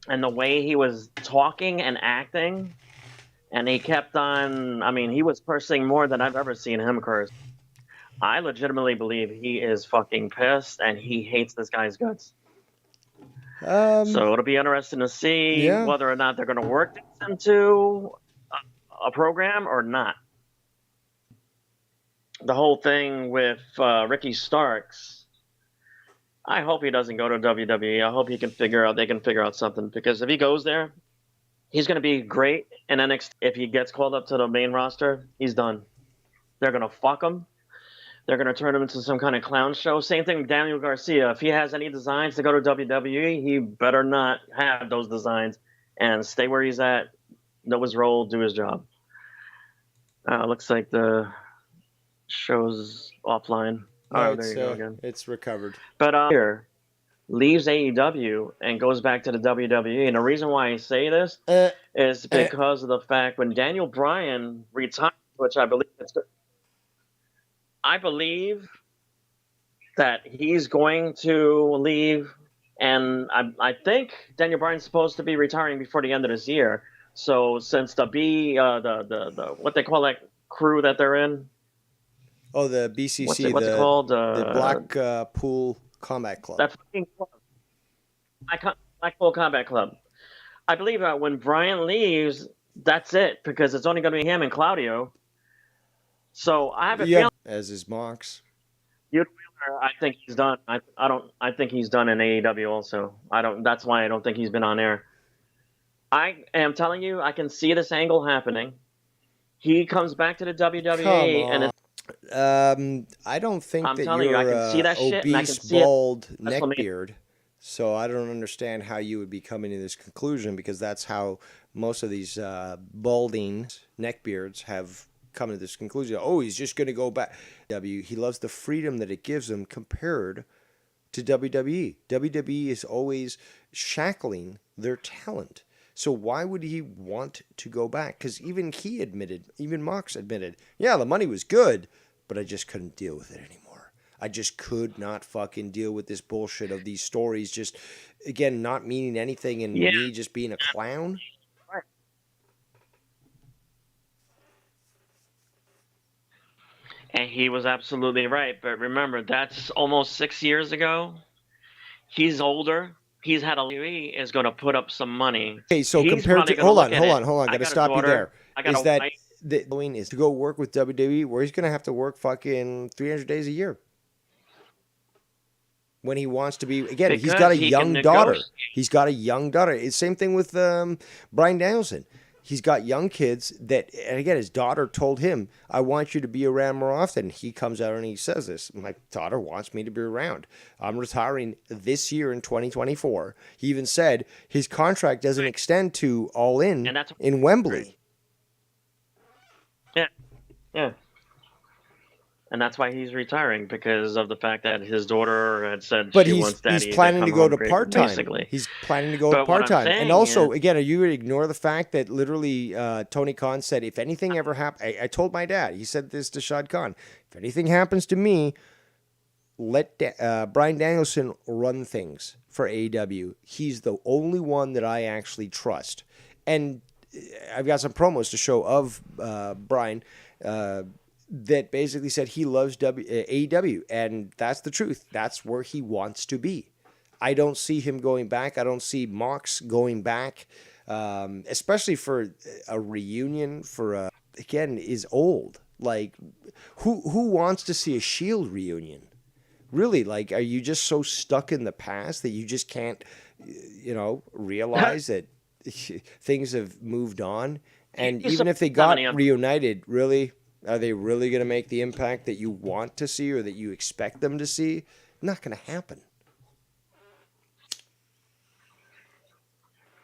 and the way he was talking and acting, and he kept on, I mean, he was cursing more than I've ever seen him curse. I legitimately believe he is fucking pissed, and he hates this guy's guts. So it'll be interesting to see whether or not they're going to work this into a program or not. The whole thing with Ricky Starks, I hope he doesn't go to WWE. I hope they can figure out something, because if he goes there, he's going to be great. And then if he gets called up to the main roster, he's done. They're going to fuck him. They're going to turn him into some kind of clown show. Same thing with Daniel Garcia. If he has any designs to go to WWE, he better not have those designs and stay where he's at, know his role, do his job. Looks like the show's offline. Oh, there you go again. It's recovered. But here leaves AEW and goes back to the WWE. And the reason why I say this is because of the fact when Daniel Bryan retired, which I believe that he's going to leave, and I think Daniel Bryan's supposed to be retiring before the end of this year. So since the what they call that crew that they're in. Oh, the BCC, what's it called? The Blackpool Combat Club. That fucking club. Blackpool Combat Club. I believe that when Bryan leaves, that's it, because it's only going to be him and Claudio. So I have a feeling, as is Mox. I think he's done. I think he's done in AEW also. That's why I don't think he's been on air. I am telling you, I can see this angle happening. He comes back to the WWE and I don't think I'm that telling you're you, I can see that shit, and I can obese, see bald it. neckbeard. So I don't understand how you would be coming to this conclusion, because that's how most of these balding neckbeards have come to this conclusion. Oh, he's just going to go back. He loves the freedom that it gives him compared to WWE. WWE is always shackling their talent. So why would he want to go back? Because even Mox admitted, yeah, the money was good, but I just couldn't deal with it anymore. I just could not fucking deal with this bullshit of these stories just, again, not meaning anything and me just being a clown. Right. And he was absolutely right. But remember, that's almost 6 years ago. He's older. He's had is going to put up some money. Okay, so compared to hold on. Got to stop you there. Is that the going is to go work with WWE, where he's going to have to work fucking 300 days a year when he wants to be. Again, because he's got a young daughter. He's got a young daughter. It's same thing with Bryan Danielson. He's got young kids that, and again, his daughter told him, I want you to be around more often. He comes out and he says this, my daughter wants me to be around. I'm retiring this year in 2024. He even said his contract doesn't extend to All In Wembley. Yeah. And that's why he's retiring, because of the fact that his daughter had said she wants daddy. He's planning to go to part-time. Basically. He's planning to go to part-time. And also, again, are you going to ignore the fact that literally Tony Khan said, if anything ever happens, I told my dad, he said this to Shad Khan, if anything happens to me, let Bryan Danielson run things for AEW. He's the only one that I actually trust. And I've got some promos to show of Bryan that basically said he loves AEW, and that's the truth. That's where he wants to be. I don't see him going back. I don't see Mox going back, especially for a reunion. Again, is old. Like, who wants to see a Shield reunion? Really, like, are you just so stuck in the past that you just can't, realize that things have moved on? And even if they got reunited, really, are they really going to make the impact that you want to see or that you expect them to see? Not going to happen.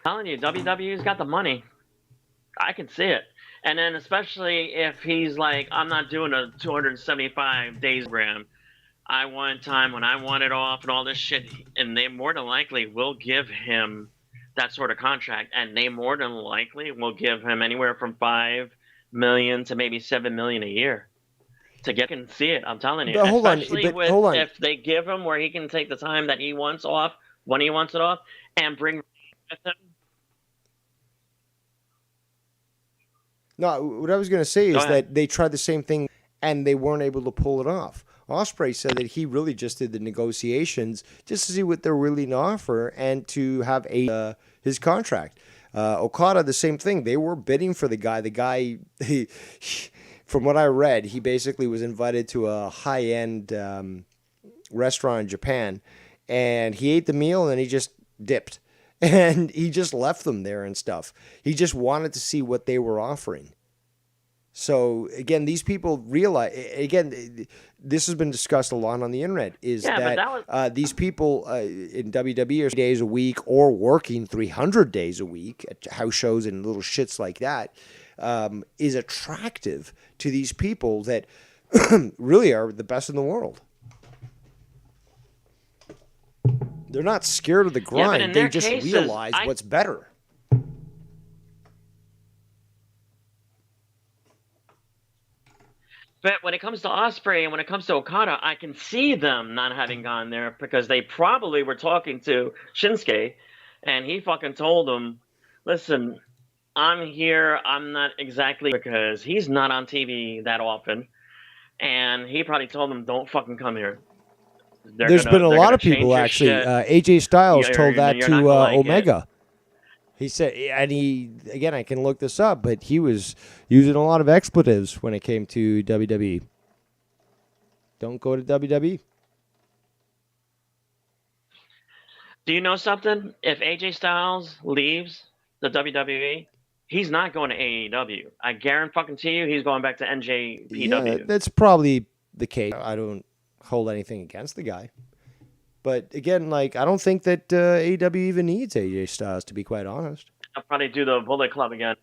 telling you, WWE's got the money. I can see it. And then especially if he's like, I'm not doing a 275 days program. I want time when I want it off and all this shit. And they more than likely will give him that sort of contract. And they more than likely will give him anywhere from 5 million to maybe 7 million a year to get and see it. I'm telling you, But hold on, especially but with hold on. if they give him where he can take the time that he wants off when he wants it off and bring with him. No, what I was going to say Go is ahead. that they tried the same thing and they weren't able to pull it off. Ospreay said that he really just did the negotiations just to see what they're willing to offer and to have his contract. Okada, the same thing. They were bidding for the guy. The guy, from what I read, he basically was invited to a high-end restaurant in Japan, and he ate the meal and then he just dipped. And he just left them there and stuff. He just wanted to see what they were offering. So, again, these people realize, again, this has been discussed a lot on the internet, is that these people in WWE are 3 days a week or working 300 days a week at house shows and little shits like that, is attractive to these people that really are the best in the world. They're not scared of the grind. They just realize what's better. But when it comes to Ospreay and when it comes to Okada, I can see them not having gone there because they probably were talking to Shinsuke, and he fucking told them, "Listen, I'm here. I'm not exactly," because he's not on TV that often, and he probably told them, "Don't fucking come here." There's been a lot of people actually. AJ Styles told that to Omega. He said, and again, I can look this up, but he was using a lot of expletives when it came to WWE. Don't go to WWE. Do you know something? If AJ Styles leaves the WWE, he's not going to AEW. I guarantee you he's going back to NJPW. Yeah, that's probably the case. I don't hold anything against the guy. But again, I don't think that AEW even needs AJ Styles, to be quite honest. I'll probably do the Bullet Club again.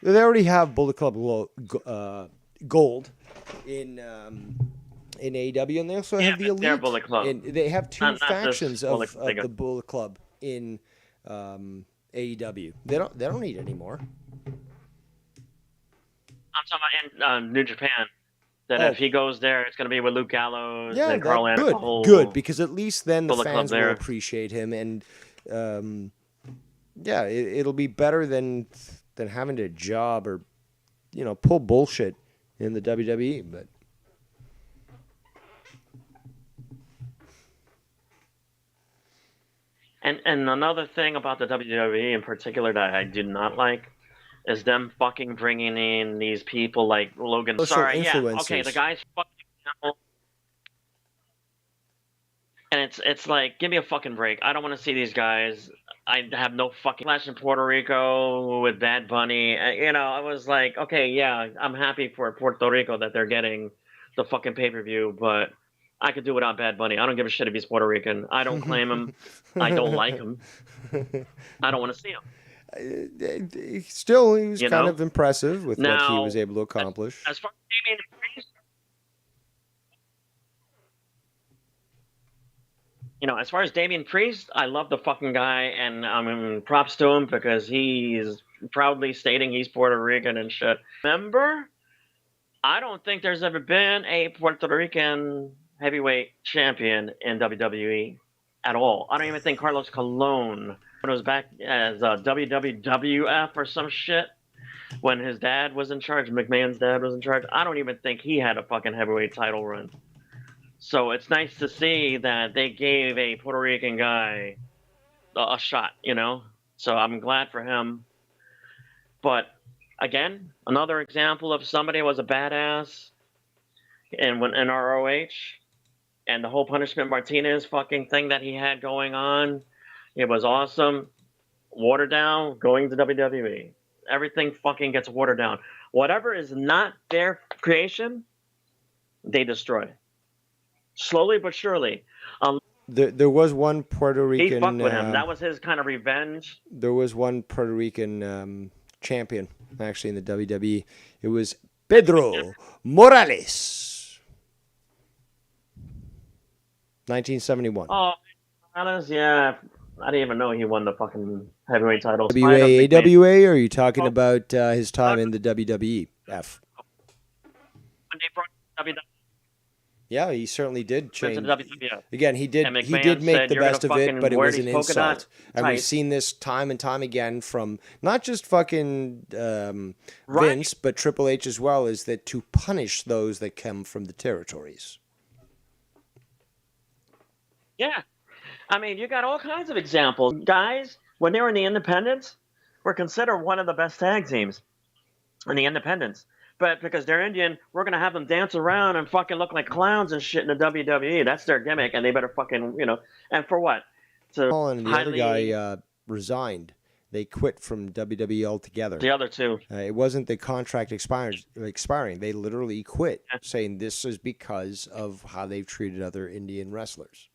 They already have Bullet Club Gold in AEW, and they also have the Elite. They're Bullet Club. And they have two factions of the Bullet Club in AEW. They don't need any more. I'm talking about in New Japan. That if he goes there, it's going to be with Luke Gallows and Carl Anderson. Good, because at least then the fans will there. appreciate him, and it'll be better than having to job or pull bullshit in the WWE. But and another thing about the WWE in particular that I do not like is them fucking bringing in these people like Logan. Sorry, okay, the guy's fucking. And it's like, give me a fucking break. I don't want to see these guys. I have no fucking flash in Puerto Rico with Bad Bunny. I was like, okay, yeah, I'm happy for Puerto Rico that they're getting the fucking pay-per-view, but I could do without Bad Bunny. I don't give a shit if he's Puerto Rican. I don't claim him. I don't like him. I don't want to see him. Still, he was kind of impressive with what he was able to accomplish. As far as Damian Priest, as far as Damian Priest, I love the fucking guy, and props to him because he's proudly stating he's Puerto Rican and shit. Remember, I don't think there's ever been a Puerto Rican heavyweight champion in WWE at all. I don't even think Carlos Colon, when it was back as WWF or some shit, when his dad was in charge, McMahon's dad was in charge, I don't even think he had a fucking heavyweight title run. So it's nice to see that they gave a Puerto Rican guy a shot, So I'm glad for him. But again, another example of somebody who was a badass in ROH, and the whole Punishment Martinez fucking thing that he had going on, it was awesome. Watered down, going to WWE. Everything fucking gets watered down. Whatever is not their creation, they destroy. Slowly but surely. There was one Puerto Rican. He fucked with him. That was his kind of revenge. There was one Puerto Rican champion actually in the WWE. It was Pedro Morales. 1971. Oh, Morales, yeah. I didn't even know he won the fucking heavyweight title. WA, AWA, or are you talking about his time in the WWEF? When they brought WWE Yeah, he certainly did change. to the WWF. Again, he did make said, the best of it, but it was an polka dot insult. And we've seen this time and time again from not just fucking Right. Vince, but Triple H as well, is that to punish those that come from the territories. Yeah. I mean, you got all kinds of examples. Guys, when they were in the independents, were considered one of the best tag teams in the independents. But because they're Indian, we're going to have them dance around and fucking look like clowns and shit in the WWE. That's their gimmick, and they better fucking, and for what? Paul and the other guy resigned. They quit from WWE altogether. The other two. It wasn't the contract expiring. They literally quit, saying this is because of how they've treated other Indian wrestlers.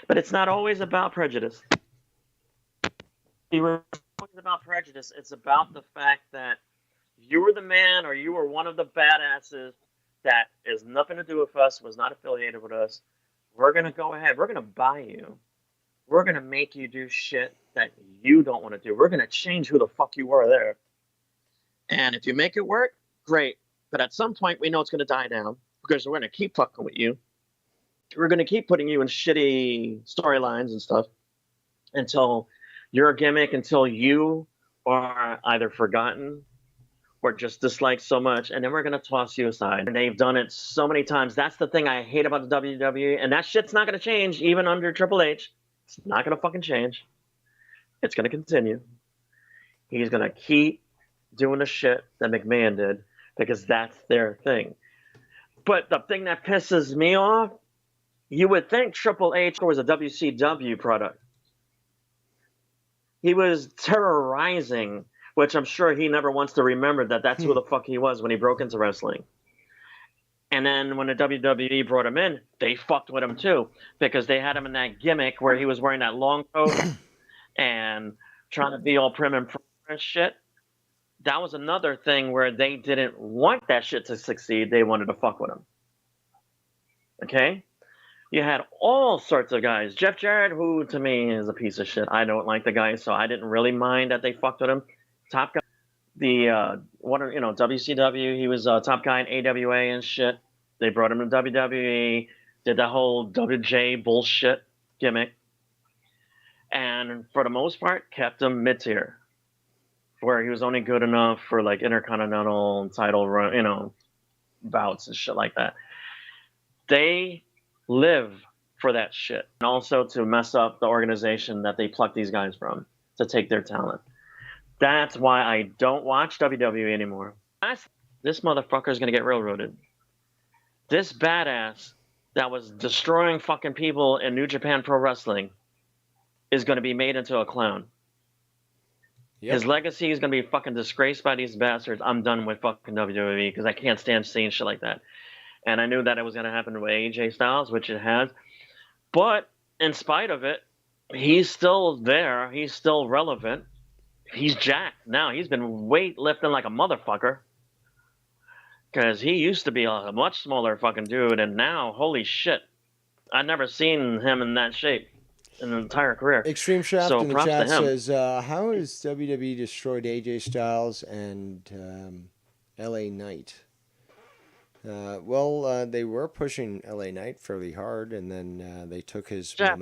But it's not always about prejudice. It's about prejudice. It's about the fact that you were the man or you were one of the badasses that has nothing to do with us, was not affiliated with us. We're going to go ahead. We're going to buy you. We're going to make you do shit that you don't want to do. We're going to change who the fuck you were there. And if you make it work, great. But at some point, we know it's going to die down because we're going to keep fucking with you. We're going to keep putting you in shitty storylines and stuff until your gimmick, until you are either forgotten or just disliked so much, and then we're going to toss you aside. And they've done it so many times. That's the thing I hate about the WWE, and that shit's not going to change even under Triple H. It's not going to fucking change. It's going to continue. He's going to keep doing the shit that McMahon did because that's their thing. But the thing that pisses me off, you would think Triple H was a WCW product. He was terrorizing, which I'm sure he never wants to remember that that's who the fuck he was when he broke into wrestling. And then when the WWE brought him in, they fucked with him too because they had him in that gimmick where he was wearing that long coat and trying to be all prim and proper and shit. That was another thing where they didn't want that shit to succeed. They wanted to fuck with him. Okay? You had all sorts of guys. Jeff Jarrett, who to me is a piece of shit. I don't like the guy, so I didn't really mind that they fucked with him. Top guy, WCW. He was a top guy in AWA and shit. They brought him to WWE. Did that whole WJ bullshit gimmick, and for the most part, kept him mid-tier, where he was only good enough for like intercontinental title run, bouts and shit like that. They live for that shit, and also to mess up the organization that they pluck these guys from to take their talent. That's why I don't watch WWE anymore. This motherfucker is gonna get railroaded. This badass that was destroying fucking people in New Japan Pro Wrestling is gonna be made into a clown. Yep. His legacy is gonna be fucking disgraced by these bastards. I'm done with fucking WWE because I can't stand seeing shit like that. And I knew that it was going to happen with AJ Styles, which it has. But in spite of it, he's still there. He's still relevant. He's jacked. Now he's been weightlifting like a motherfucker. Because he used to be a much smaller fucking dude. And now, holy shit, I've never seen him in that shape in an entire career. Extreme Shaft in the chat says, how has WWE destroyed AJ Styles and LA Knight? They were pushing LA Knight fairly hard, and then they took his... Shaft,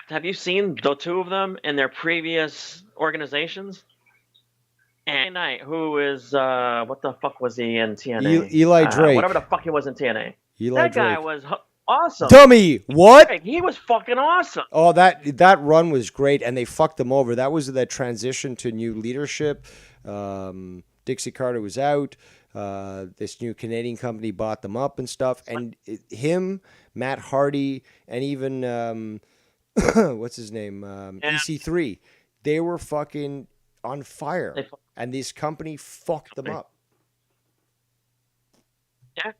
have you seen the two of them in their previous organizations? And Knight, who is, what the fuck was he in TNA? Eli Drake. Whatever the fuck he was in TNA. That guy was awesome. Dummy, what? He was fucking awesome. Oh, that run was great, and they fucked him over. That was that transition to new leadership. Dixie Carter was out. This new Canadian company bought them up and stuff. And him, Matt Hardy, and even what's his name, EC3, they were fucking on fire, and this company fucked them up. Yeah.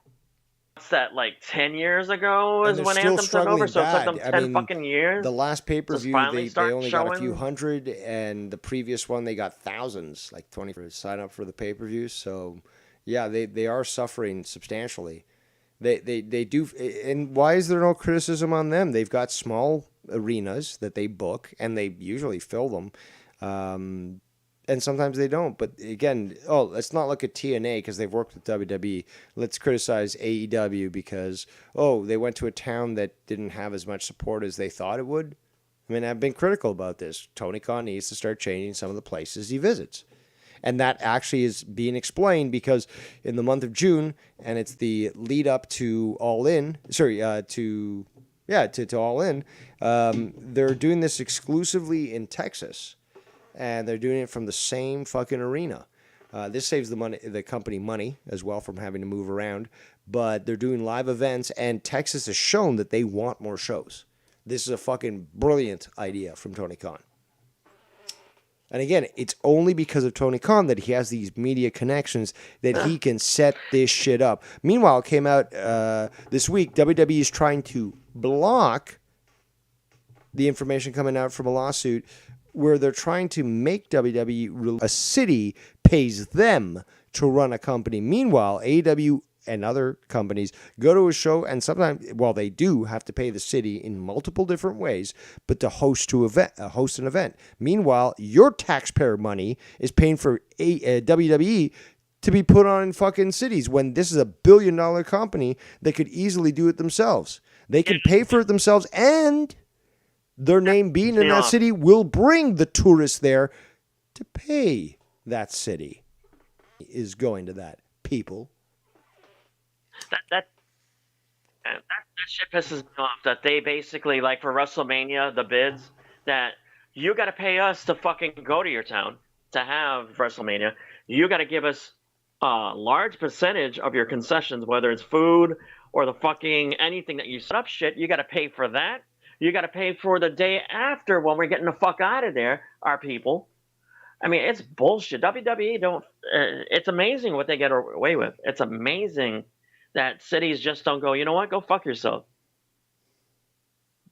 What's that, like 10 years ago is when still Anthem took over? So it took them 10 fucking years. The last pay-per-view, they only got a few hundred, and the previous one they got thousands, like 20 for sign up for the pay-per-view. So, yeah, they are suffering substantially. They do, and why is there no criticism on them? They've got small arenas that they book, and they usually fill them. And sometimes they don't. But again, let's not look at TNA because they've worked with WWE. Let's criticize AEW because, they went to a town that didn't have as much support as they thought it would. I mean, I've been critical about this. Tony Khan needs to start changing some of the places he visits. And that actually is being explained because in the month of June, and it's the lead up to All In, to All In, they're doing this exclusively in Texas. And they're doing it from the same fucking arena. This saves the company money as well from having to move around. But they're doing live events, and Texas has shown that they want more shows. This is a fucking brilliant idea from Tony Khan. And again, it's only because of Tony Khan that he has these media connections that he can set this shit up. Meanwhile, it came out this week, WWE is trying to block the information coming out from a lawsuit where they're trying to make WWE, a city pays them to run a company. Meanwhile, AEW and other companies go to a show, and sometimes, they do have to pay the city in multiple different ways, but to host an event. Meanwhile, your taxpayer money is paying for WWE to be put on in fucking cities when this is a billion-dollar company that could easily do it themselves. They can pay for it themselves, and their name being in that city will bring the tourists there to pay that city. Is going to that people. That shit pisses me off. That they basically, like for WrestleMania, the bids, that you got to pay us to fucking go to your town to have WrestleMania. You got to give us a large percentage of your concessions, whether it's food or the fucking anything that you set up shit. You got to pay for that. You got to pay for the day after when we're getting the fuck out of there, our people. I mean, it's bullshit. WWE don't. It's amazing what they get away with. It's amazing that cities just don't go, you know what? Go fuck yourself.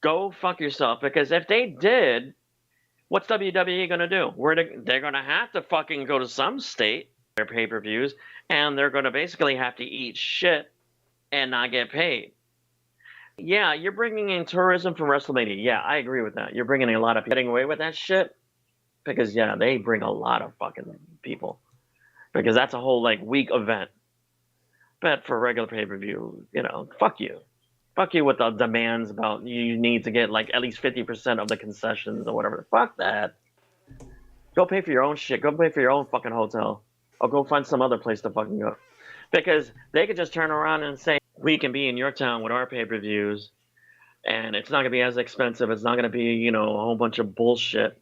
Go fuck yourself. Because if they did, what's WWE going to do? They're going to have to fucking go to some state, their pay-per-views, and they're going to basically have to eat shit and not get paid. Yeah, you're bringing in tourism from WrestleMania. Yeah, I agree with that. You're bringing a lot of people getting away with that shit because, they bring a lot of fucking people because that's a whole, week event. But for regular pay-per-view, fuck you. Fuck you with the demands about you need to get, at least 50% of the concessions or whatever. Fuck that. Go pay for your own shit. Go pay for your own fucking hotel. Or go find some other place to fucking go. Because they could just turn around and say, we can be in your town with our pay-per-views, and it's not going to be as expensive. It's not going to be, a whole bunch of bullshit.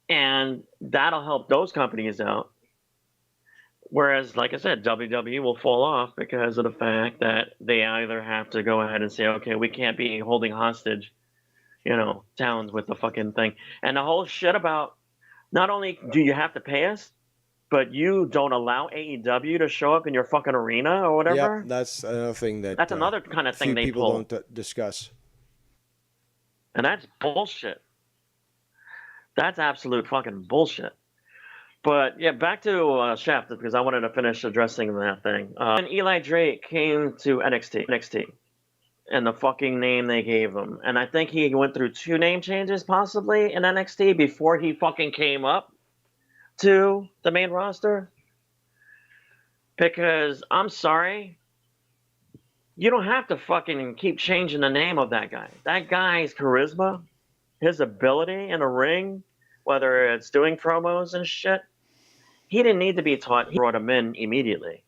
And that'll help those companies out. Whereas, like I said, WWE will fall off because of the fact that they either have to go ahead and say, okay, we can't be holding hostage, towns with the fucking thing. And the whole shit about not only do you have to pay us, but you don't allow AEW to show up in your fucking arena or whatever. Yeah, that's another thing that's another kind of thing they people don't discuss. And that's bullshit. That's absolute fucking bullshit. But yeah, back to Shaft because I wanted to finish addressing that thing. When Eli Drake came to NXT, and the fucking name they gave him, and I think he went through 2 name changes possibly in NXT before he fucking came up to the main roster. Because I'm sorry, you don't have to fucking keep changing the name of that guy. That guy's charisma, his ability in a ring, whether it's doing promos and shit, he didn't need to be taught. He brought him in immediately.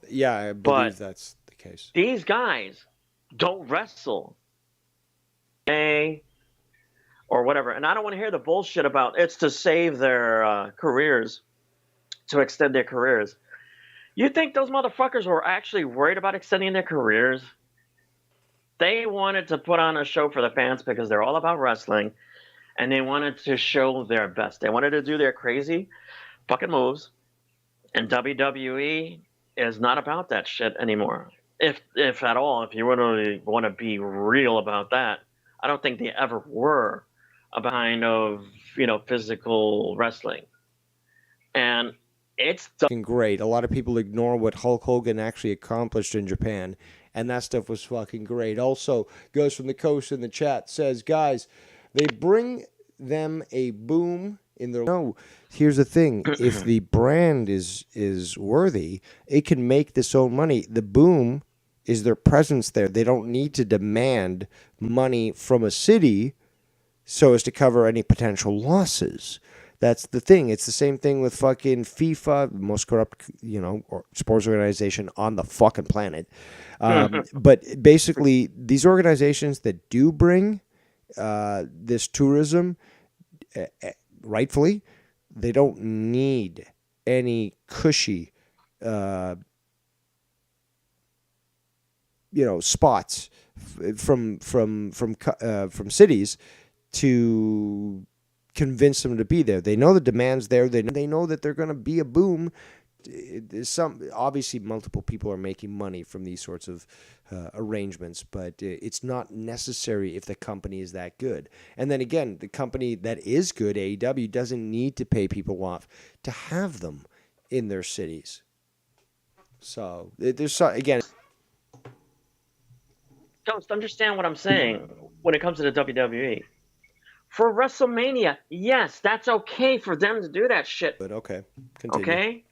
Yeah, I believe that's the case. These guys don't wrestle. Or whatever. And I don't want to hear the bullshit about it's to save their careers, to extend their careers. You think those motherfuckers were actually worried about extending their careers? They wanted to put on a show for the fans because they're all about wrestling. and they wanted to show their best. They wanted to do their crazy fucking moves, and WWE is not about that shit anymore. If at all, if you really want to be real about that, I don't think they ever were a kind of physical wrestling, and it's fucking great. A lot of people ignore what Hulk Hogan actually accomplished in Japan, and that stuff was fucking great. Also, goes from the coast in the chat, says, guys, they bring them a boom in their... No, here's the thing. If the brand is worthy, it can make this own money. The boom is their presence there. They don't need to demand money from a city so as to cover any potential losses. That's the thing. It's the same thing with fucking FIFA, the most corrupt, or sports organization on the fucking planet. But basically, these organizations that do bring this tourism, rightfully, they don't need any cushy, spots from cities to convince them to be there. They know the demand's there. They know that they're going to be a boom. Obviously, multiple people are making money from these sorts of arrangements, but it's not necessary if the company is that good. And then again, the company that is good, AEW, doesn't need to pay people off to have them in their cities. So again. Don't understand what I'm saying when it comes to the WWE. For WrestleMania, yes, that's okay for them to do that shit. But okay, continue. Okay?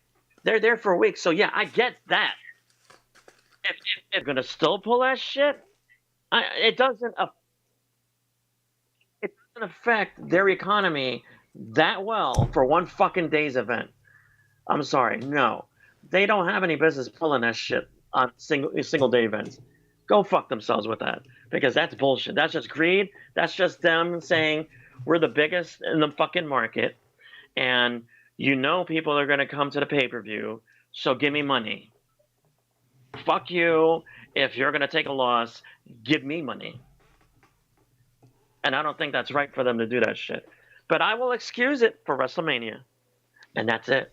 They're there for a week, so yeah, I get that. If they're going to still pull that shit, it doesn't affect their economy that well for one fucking day's event. I'm sorry, no. They don't have any business pulling that shit on single day events. Go fuck themselves with that, because that's bullshit. That's just greed. That's just them saying we're the biggest in the fucking market, and people are going to come to the pay-per-view, so give me money. Fuck you. If you're going to take a loss, give me money. And I don't think that's right for them to do that shit. But I will excuse it for WrestleMania, and that's it.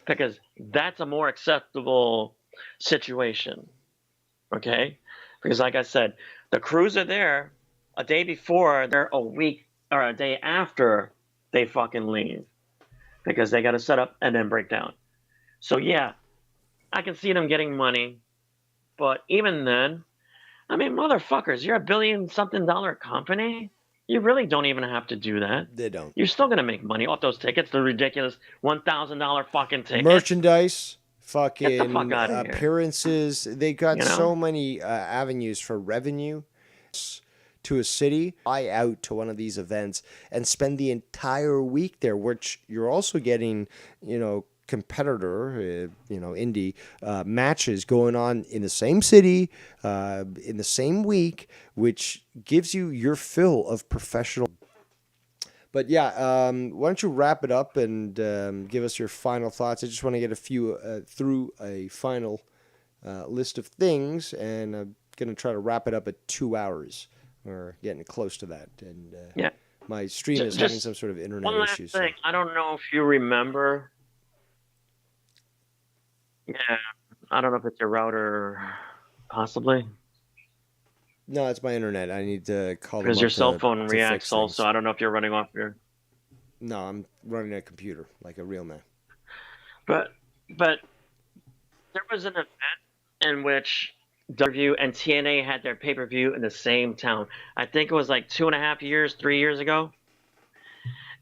Because that's a more acceptable situation. Okay? Because like I said, the crews are there a day before, they're a week or a day after they fucking leave. Because they got to set up and then break down. So yeah, I can see them getting money. But even then, I mean, motherfuckers, you're $1 billion-something company. You really don't even have to do that. They don't. You're still going to make money off those tickets, the ridiculous $1,000 fucking tickets. Merchandise. Fucking Get the fuck out of here. Appearances. They got so many avenues for revenue to a city. Fly out to one of these events and spend the entire week there, which you're also getting, competitor, indie matches going on in the same city, in the same week, which gives you your fill of professional. But yeah, why don't you wrap it up and give us your final thoughts? I just want to get a few through a final list of things, and I'm going to try to wrap it up at 2 hours. We're getting close to that. And yeah, my stream is having some sort of internet one last issues. thing. I don't know if you remember. Yeah, I don't know if it's your router, possibly. No, it's my internet. I need to call them. Because your cell phone reacts things. also. I don't know if you're running off your... No, I'm running a computer like a real man. But there was an event in which WWE and TNA had their pay-per-view in the same town. I think it was like 2.5 years, 3 years ago.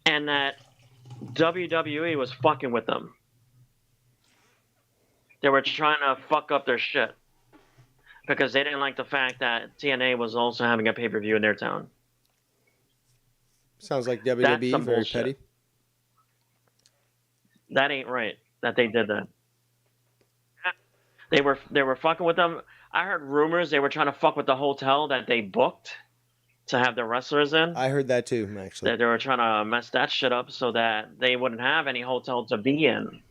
And that WWE was fucking with them. They were trying to fuck up their shit. Because they didn't like the fact that TNA was also having a pay-per-view in their town. Sounds like WWE, very petty. That ain't right that they did that. They were fucking with them. I heard rumors they were trying to fuck with the hotel that they booked to have the wrestlers in. I heard that too, actually. That they were trying to mess that shit up so that they wouldn't have any hotel to be in.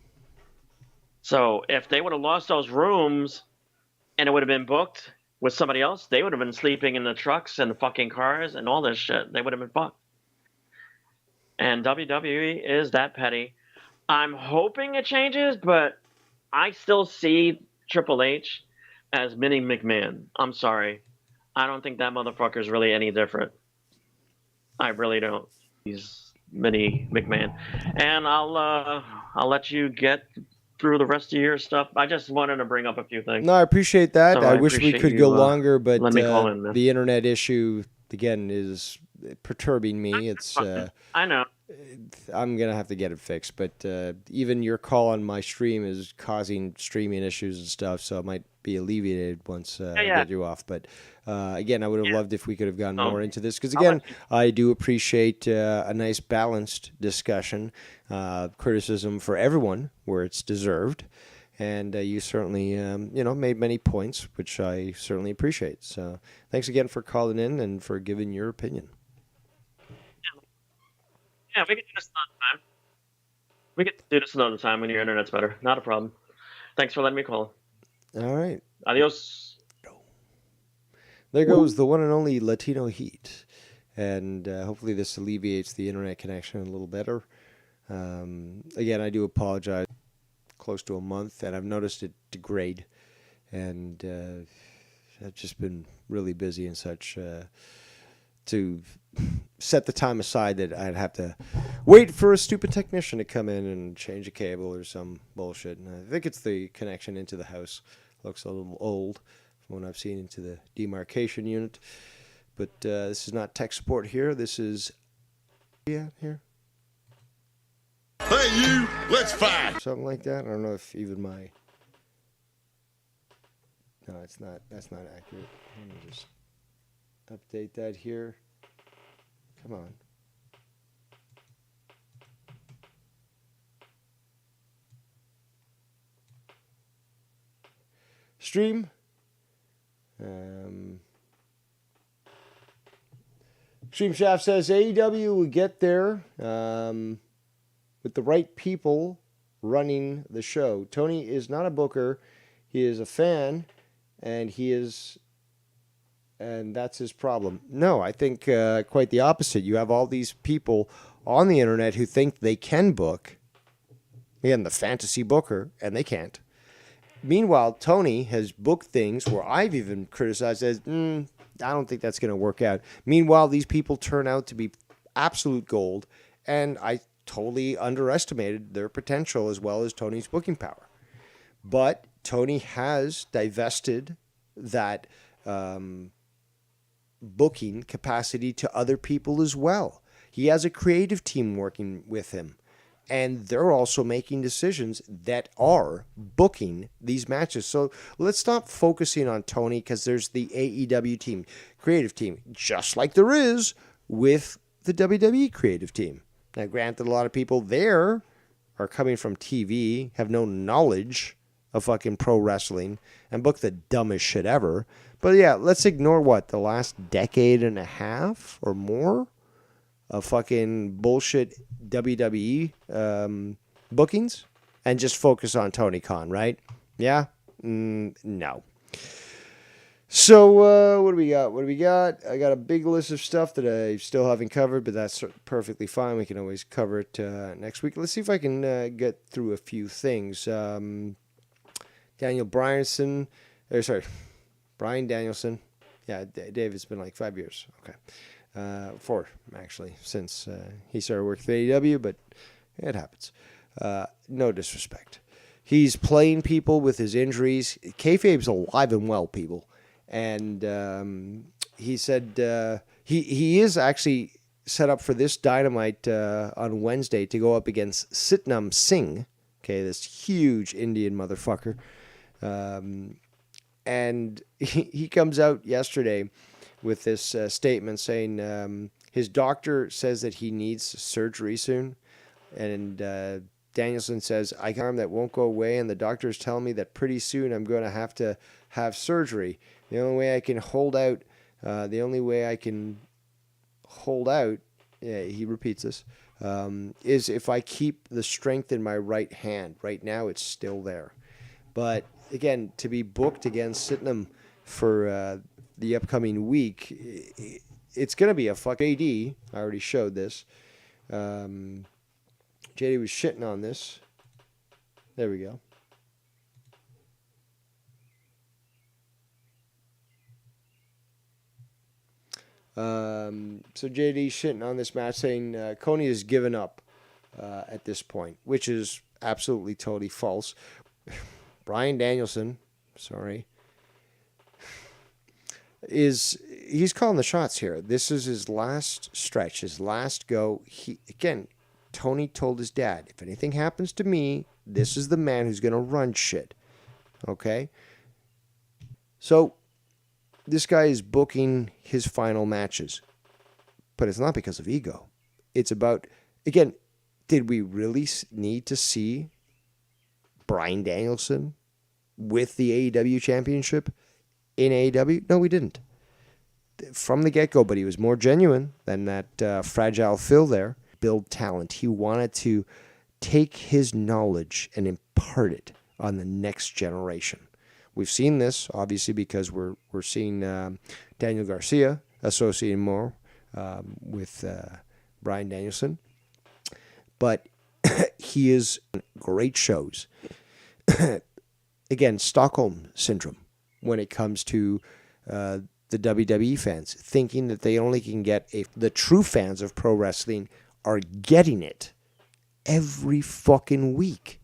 So if they would have lost those rooms and it would have been booked with somebody else, they would have been sleeping in the trucks and the fucking cars and all this shit. They would have been fucked. And WWE is that petty. I'm hoping it changes, but I still see Triple H as Mini McMahon. I'm sorry. I don't think that motherfucker's really any different. I really don't. He's Mini McMahon. And I'll let you get through the rest of your stuff. I just wanted to bring up a few things. No, I appreciate that. So I I wish we appreciate could you, go longer, but let me call in, man. the internet issue again is perturbing me. It's I know. I'm gonna have to get it fixed, but even your call on my stream is causing streaming issues and stuff, so it might be alleviated once I get you off. But again, I would have loved if we could have gone more into this, because again, I do appreciate a nice balanced discussion, criticism for everyone where it's deserved, and you certainly made many points, which I certainly appreciate. So thanks again for calling in and for giving your opinion. Yeah, we can do this another time. We can do this another time when your internet's better. Not a problem. Thanks for letting me call. All right. Adios. There goes the one and only Latino Heat. And hopefully this alleviates the internet connection a little better. Again, I do apologize. Close to a month, and I've noticed it degrade. And I've just been really busy and such to set the time aside that I'd have to wait for a stupid technician to come in and change a cable or some bullshit. And I think it's the connection into the house. Looks a little old from what I've seen into the demarcation unit. But this is not tech support here. This is here. Hey, you, let's fight. Something like that. I don't know if even my... No, it's not. That's not accurate. Let me just update that here. Come on. Stream. Stream Shaft says AEW will get there with the right people running the show. Tony is not a booker. He is a fan, and that's his problem. No, I think quite the opposite. You have all these people on the internet who think they can book. Again, the fantasy booker, and they can't. Meanwhile, Tony has booked things where I've even criticized as, I don't think that's going to work out. Meanwhile, these people turn out to be absolute gold, and I totally underestimated their potential as well as Tony's booking power. But Tony has divested that booking capacity to other people as well. He has a creative team working with him, and they're also making decisions that are booking these matches. So let's stop focusing on Tony, because there's the AEW team, creative team, just like there is with the WWE creative team. Now, granted, a lot of people there are coming from TV, have no knowledge of fucking pro wrestling, and book the dumbest shit ever. But yeah, let's ignore the last decade and a half or more of fucking bullshit WWE bookings and just focus on Tony Khan, right? Yeah? No. So what do we got? I got a big list of stuff that I still haven't covered, but that's perfectly fine. We can always cover it next week. Let's see if I can get through a few things. Brian Danielson. Yeah, Dave, it's been like 5 years. Okay. 4, actually, since he started working for AEW, but it happens. No disrespect. He's playing people with his injuries. Kayfabe's alive and well, people. And he said he is actually set up for this Dynamite on Wednesday to go up against Sitnam Singh, okay, this huge Indian motherfucker. And he comes out yesterday with this statement saying his doctor says that he needs surgery soon. And Danielson says, I got an arm that won't go away, and the doctors tell me that pretty soon I'm going to have surgery. The only way I can hold out, he repeats this, is if I keep the strength in my right hand. Right now it's still there. But again, to be booked against Sitnam for the upcoming week, it's going to be a fuck. JD, I already showed this. JD was shitting on this. There we go. So JD shitting on this match, saying Coney has given up at this point, which is absolutely totally false. Bryan Danielson, he's calling the shots here. This is his last stretch, his last go. Tony told his dad, if anything happens to me, this is the man who's going to run shit. Okay? So, this guy is booking his final matches. But it's not because of ego. It's about, again, did we really need to see Bryan Danielson with the AEW championship in AEW? No, we didn't. From the get-go, but he was more genuine than that fragile Phil there. Build talent. He wanted to take his knowledge and impart it on the next generation. We've seen this, obviously, because we're seeing Daniel Garcia associating more with Bryan Danielson. But he is great shows. Again, Stockholm Syndrome when it comes to the WWE fans, thinking that they only can get the true fans of pro wrestling are getting it every fucking week.